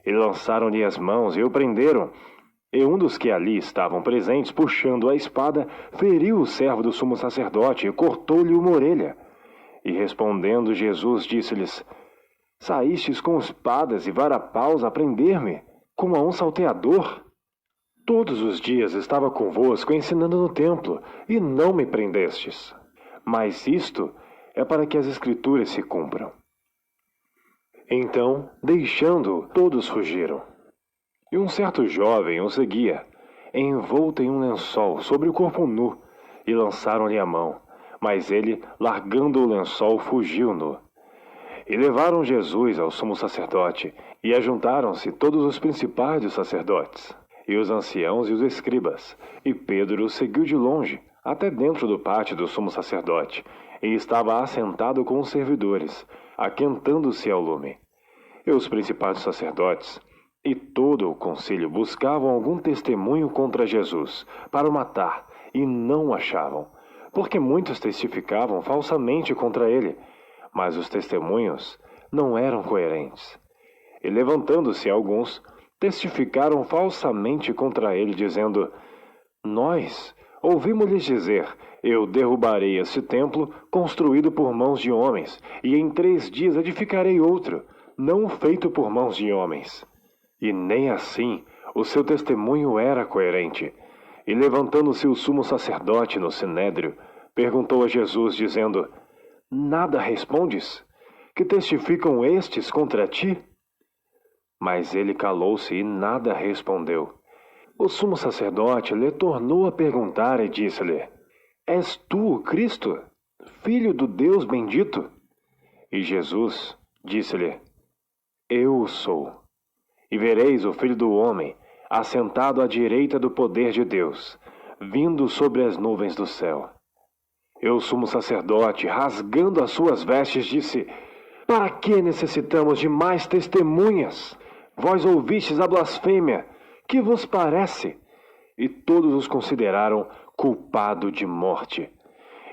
S1: E lançaram-lhe as mãos e o prenderam. E um dos que ali estavam presentes, puxando a espada, feriu o servo do sumo sacerdote e cortou-lhe uma orelha. E respondendo Jesus, disse-lhes: Saístes com espadas e varapaus a prender-me, como a um salteador? Todos os dias estava convosco ensinando no templo, e não me prendestes. Mas isto é para que as Escrituras se cumpram. Então, deixando-o, todos fugiram. E um certo jovem o seguia, envolto em um lençol sobre o corpo nu, e lançaram-lhe a mão. Mas ele, largando o lençol, fugiu nu. E levaram Jesus ao sumo sacerdote, e ajuntaram-se todos os principais dos sacerdotes, e os anciãos e os escribas. E Pedro o seguiu de longe, até dentro do pátio do sumo sacerdote, e estava assentado com os servidores, aquentando-se ao lume. E os principais sacerdotes e todo o concílio buscavam algum testemunho contra Jesus, para o matar, e não o achavam, porque muitos testificavam falsamente contra ele, mas os testemunhos não eram coerentes. E levantando-se alguns, testificaram falsamente contra ele, dizendo: Nós ouvimos-lhes dizer: Eu derrubarei este templo construído por mãos de homens, e em 3 dias edificarei outro, não feito por mãos de homens. E nem assim o seu testemunho era coerente. E levantando-se o sumo sacerdote no sinédrio, perguntou a Jesus, dizendo: Nada respondes? Que testificam estes contra ti? Mas ele calou-se e nada respondeu. O sumo sacerdote lhe tornou a perguntar e disse-lhe: És tu o Cristo, filho do Deus bendito? E Jesus disse-lhe: Eu o sou. E vereis o Filho do Homem assentado à direita do poder de Deus, vindo sobre as nuvens do céu. E o sumo sacerdote, rasgando as suas vestes, disse: Para que necessitamos de mais testemunhas? Vós ouvistes a blasfêmia. Que vos parece? E todos os consideraram culpado de morte.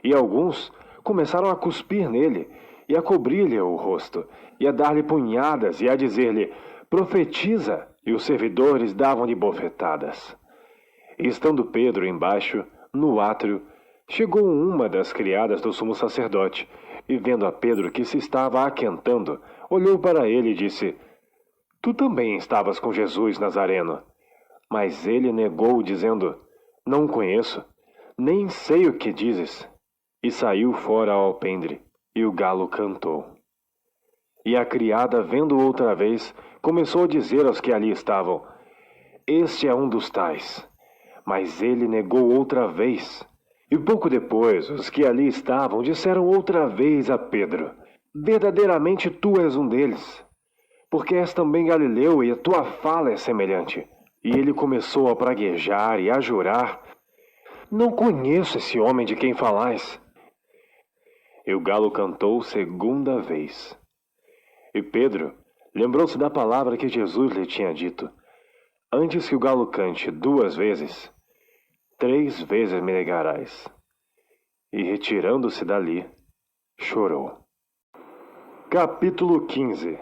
S1: E alguns começaram a cuspir nele, e a cobrir-lhe o rosto, e a dar-lhe punhadas, e a dizer-lhe: Profetiza! E os servidores davam-lhe bofetadas. E estando Pedro embaixo, no átrio, chegou uma das criadas do sumo sacerdote, e vendo a Pedro que se estava aquentando, olhou para ele e disse: Tu também estavas com Jesus Nazareno. Mas ele negou, dizendo: Não o conheço, nem sei o que dizes. E saiu fora ao alpendre, e o galo cantou. E a criada, vendo outra vez, começou a dizer aos que ali estavam: Este é um dos tais. Mas ele negou outra vez. E pouco depois, os que ali estavam disseram outra vez a Pedro: Verdadeiramente tu és um deles, porque és também galileu e a tua fala é semelhante. E ele começou a praguejar e a jurar: Não conheço esse homem de quem falais. E o galo cantou 2ª vez. E Pedro lembrou-se da palavra que Jesus lhe tinha dito: Antes que o galo cante 2 vezes, 3 vezes me negarás. E retirando-se dali, chorou. Capítulo 15.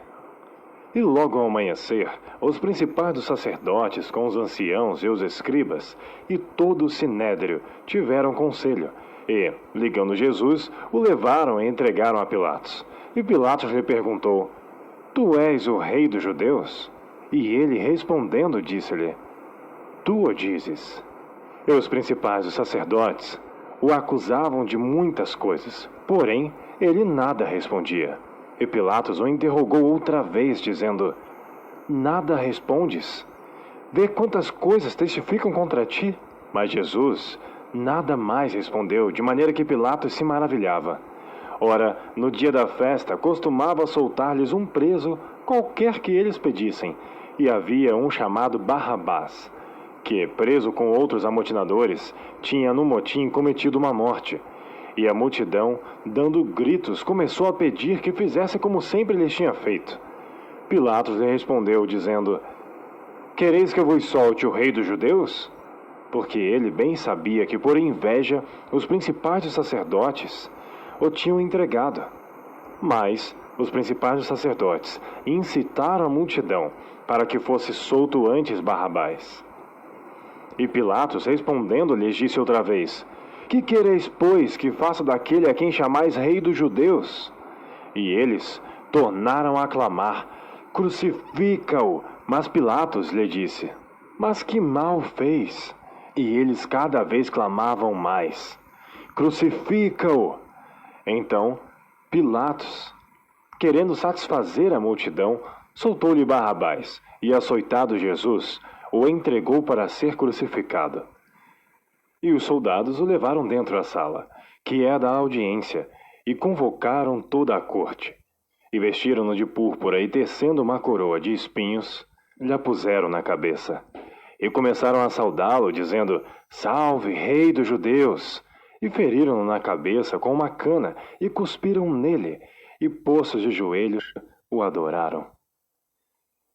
S1: E logo ao amanhecer, os principais dos sacerdotes, com os anciãos e os escribas, e todo o sinédrio, tiveram conselho, e, ligando Jesus, o levaram e entregaram a Pilatos. E Pilatos lhe perguntou: Tu és o rei dos judeus? E ele, respondendo, disse-lhe: Tu o dizes. E os principais dos sacerdotes o acusavam de muitas coisas, porém ele nada respondia. E Pilatos o interrogou outra vez, dizendo: Nada respondes? Vê quantas coisas testificam contra ti. Mas Jesus nada mais respondeu, de maneira que Pilatos se maravilhava. Ora, no dia da festa, costumava soltar-lhes um preso, qualquer que eles pedissem, e havia um chamado Barrabás, que, preso com outros amotinadores, tinha no motim cometido uma morte. E a multidão, dando gritos, começou a pedir que fizesse como sempre lhes tinha feito. Pilatos lhe respondeu, dizendo: Quereis que eu vos solte o rei dos judeus? Porque ele bem sabia que, por inveja, os principais dos sacerdotes o tinham entregado. Mas os principais dos sacerdotes incitaram a multidão para que fosse solto antes Barrabás. E Pilatos, respondendo, lhes disse outra vez: Que quereis, pois, que faça daquele a quem chamais rei dos judeus? E eles tornaram a clamar: Crucifica-o! Mas Pilatos lhe disse: Mas que mal fez? E eles cada vez clamavam mais: Crucifica-o! Então Pilatos, querendo satisfazer a multidão, soltou-lhe Barrabás, e açoitado Jesus, o entregou para ser crucificado. E os soldados o levaram dentro da sala, que é a da audiência, e convocaram toda a corte. E vestiram-no de púrpura, e tecendo uma coroa de espinhos, lhe a puseram na cabeça. E começaram a saudá-lo, dizendo: Salve, rei dos judeus! E feriram-no na cabeça com uma cana, e cuspiram nele, e, postos de joelhos, o adoraram.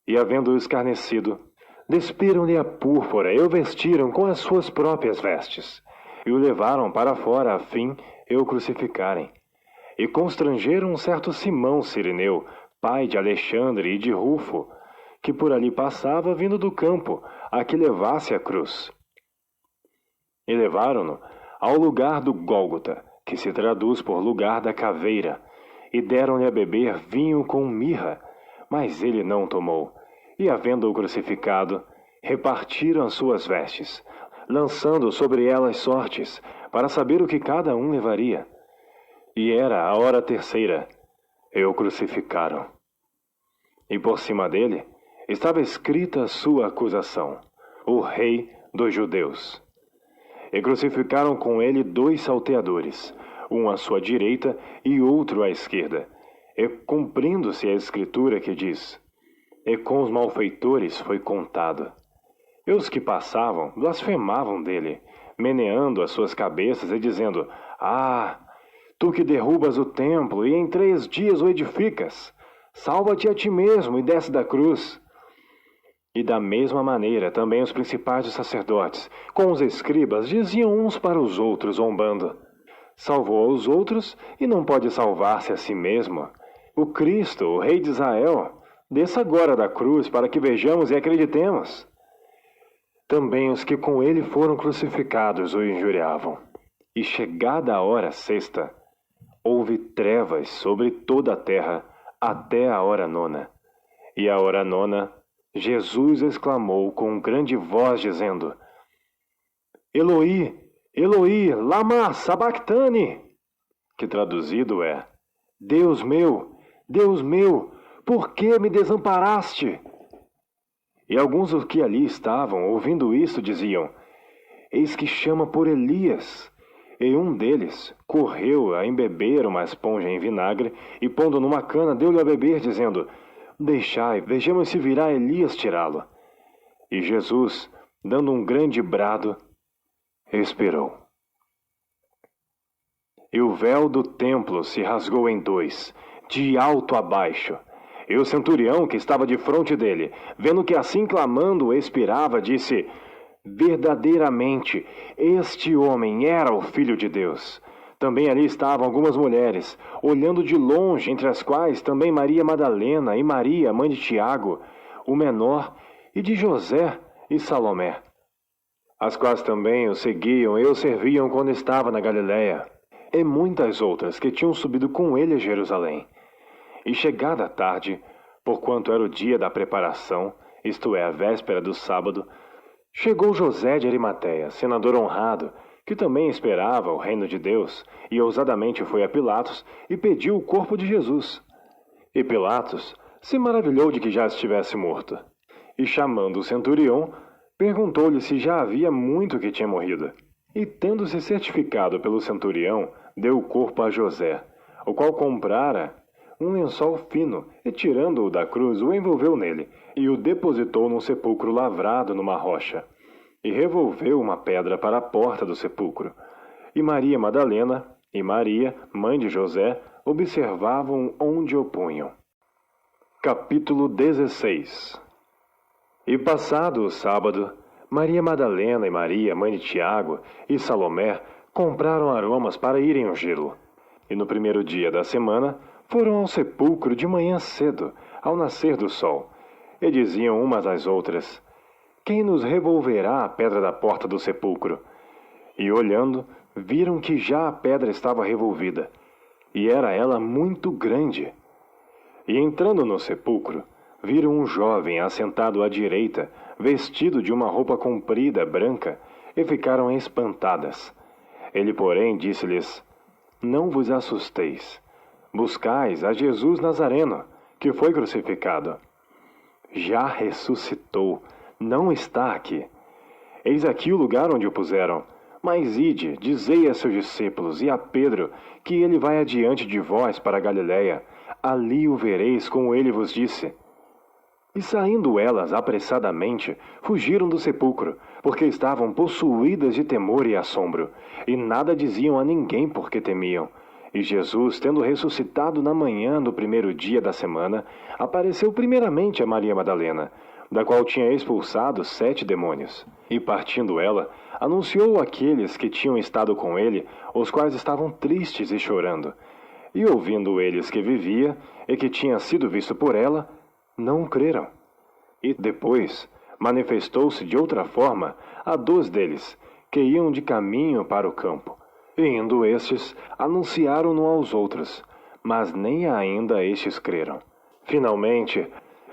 S1: E, havendo-o escarnecido, despiram-lhe a púrpura e o vestiram com as suas próprias vestes, e o levaram para fora a fim de o crucificarem. E constrangeram um certo Simão Cireneu, pai de Alexandre e de Rufo, que por ali passava vindo do campo, a que levasse a cruz. E levaram-no ao lugar do Gólgota, que se traduz por lugar da caveira, e deram-lhe a beber vinho com mirra, mas ele não tomou. E, havendo-o crucificado, repartiram as suas vestes, lançando sobre elas sortes, para saber o que cada um levaria. E era a hora terceira, e o crucificaram. E por cima dele estava escrita a sua acusação: o Rei dos Judeus. E crucificaram com ele 2 salteadores, um à sua direita e outro à esquerda. E cumprindo-se a escritura que diz: e com os malfeitores foi contado. E os que passavam blasfemavam dele, meneando as suas cabeças e dizendo: ah, tu que derrubas o templo e em 3 dias o edificas, salva-te a ti mesmo e desce da cruz. E da mesma maneira também os principais dos sacerdotes, com os escribas, diziam uns para os outros, zombando: salvou os outros e não pode salvar-se a si mesmo. O Cristo, o Rei de Israel, desça agora da cruz para que vejamos e acreditemos. Também os que com ele foram crucificados o injuriavam. E chegada a hora sexta, houve trevas sobre toda a terra até a hora nona. E a hora nona, Jesus exclamou com grande voz, dizendo: Eloi, Eloi, lama sabactani, que traduzido é: Deus meu, por que me desamparaste? E alguns dos que ali estavam, ouvindo isto, diziam: eis que chama por Elias. E um deles correu a embeber uma esponja em vinagre e, pondo numa cana, deu-lhe a beber, dizendo: deixai, vejamos se virá Elias tirá-lo. E Jesus, dando um grande brado, expirou. E o véu do templo se rasgou em 2, de alto a baixo. E o centurião, que estava de frente dele, vendo que assim clamando expirava, disse: verdadeiramente, este homem era o Filho de Deus. Também ali estavam algumas mulheres, olhando de longe, entre as quais também Maria Madalena e Maria, mãe de Tiago, o menor, e de José e Salomé, as quais também o seguiam e o serviam quando estava na Galiléia, e muitas outras que tinham subido com ele a Jerusalém. E chegada a tarde, porquanto era o dia da preparação, isto é, a véspera do sábado, chegou José de Arimateia, senador honrado, que também esperava o reino de Deus, e ousadamente foi a Pilatos e pediu o corpo de Jesus. E Pilatos se maravilhou de que já estivesse morto. E chamando o centurião, perguntou-lhe se já havia muito que tinha morrido. E tendo-se certificado pelo centurião, deu o corpo a José, o qual comprara um lençol fino, e tirando-o da cruz, o envolveu nele, e o depositou num sepulcro lavrado numa rocha. E revolveu uma pedra para a porta do sepulcro. E Maria Madalena e Maria, mãe de José, observavam onde o punham. Capítulo 16. E passado o sábado, Maria Madalena e Maria, mãe de Tiago, e Salomé compraram aromas para irem ungí-lo. E no primeiro dia da semana foram ao sepulcro de manhã cedo, ao nascer do sol, e diziam umas às outras: quem nos revolverá a pedra da porta do sepulcro? E olhando, viram que já a pedra estava revolvida, e era ela muito grande. E entrando no sepulcro, viram um jovem assentado à direita, vestido de uma roupa comprida branca, e ficaram espantadas. Ele, porém, disse-lhes: não vos assusteis. Buscais a Jesus Nazareno, que foi crucificado. Já ressuscitou, não está aqui. Eis aqui o lugar onde o puseram. Mas ide, dizei a seus discípulos e a Pedro, que ele vai adiante de vós para a Galiléia. Ali o vereis, como ele vos disse. E saindo elas apressadamente, fugiram do sepulcro, porque estavam possuídas de temor e assombro, e nada diziam a ninguém porque temiam. E Jesus, tendo ressuscitado na manhã do primeiro dia da semana, apareceu primeiramente a Maria Madalena, da qual tinha expulsado 7 demônios. E partindo ela, anunciou àqueles que tinham estado com ele, os quais estavam tristes e chorando. E ouvindo eles que vivia, e que tinha sido visto por ela, não creram. E depois manifestou-se de outra forma a 2 deles, que iam de caminho para o campo. E indo estes, anunciaram-no aos outros, mas nem ainda estes creram. Finalmente,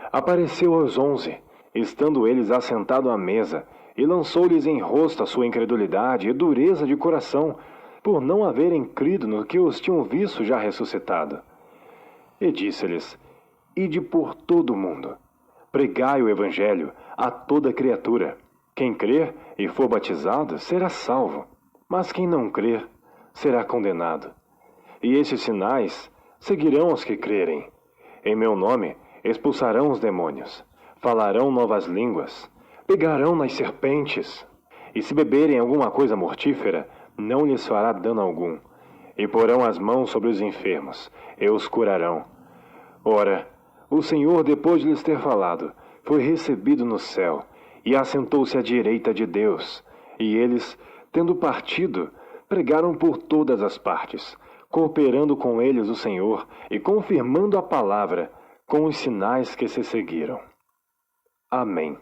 S1: apareceu aos 11, estando eles assentados à mesa, e lançou-lhes em rosto a sua incredulidade e dureza de coração, por não haverem crido no que os tinham visto já ressuscitado. E disse-lhes: Ide por todo o mundo, pregai o Evangelho a toda criatura. Quem crer e for batizado será salvo, mas quem não crer será condenado. E estes sinais seguirão os que crerem. Em meu nome expulsarão os demônios, falarão novas línguas, pegarão nas serpentes, e se beberem alguma coisa mortífera, não lhes fará dano algum, e porão as mãos sobre os enfermos, e os curarão. Ora, o Senhor, depois de lhes ter falado, foi recebido no céu, e assentou-se à direita de Deus. E eles, tendo partido, pregaram por todas as partes, cooperando com eles o Senhor e confirmando a palavra com os sinais que se seguiram. Amém.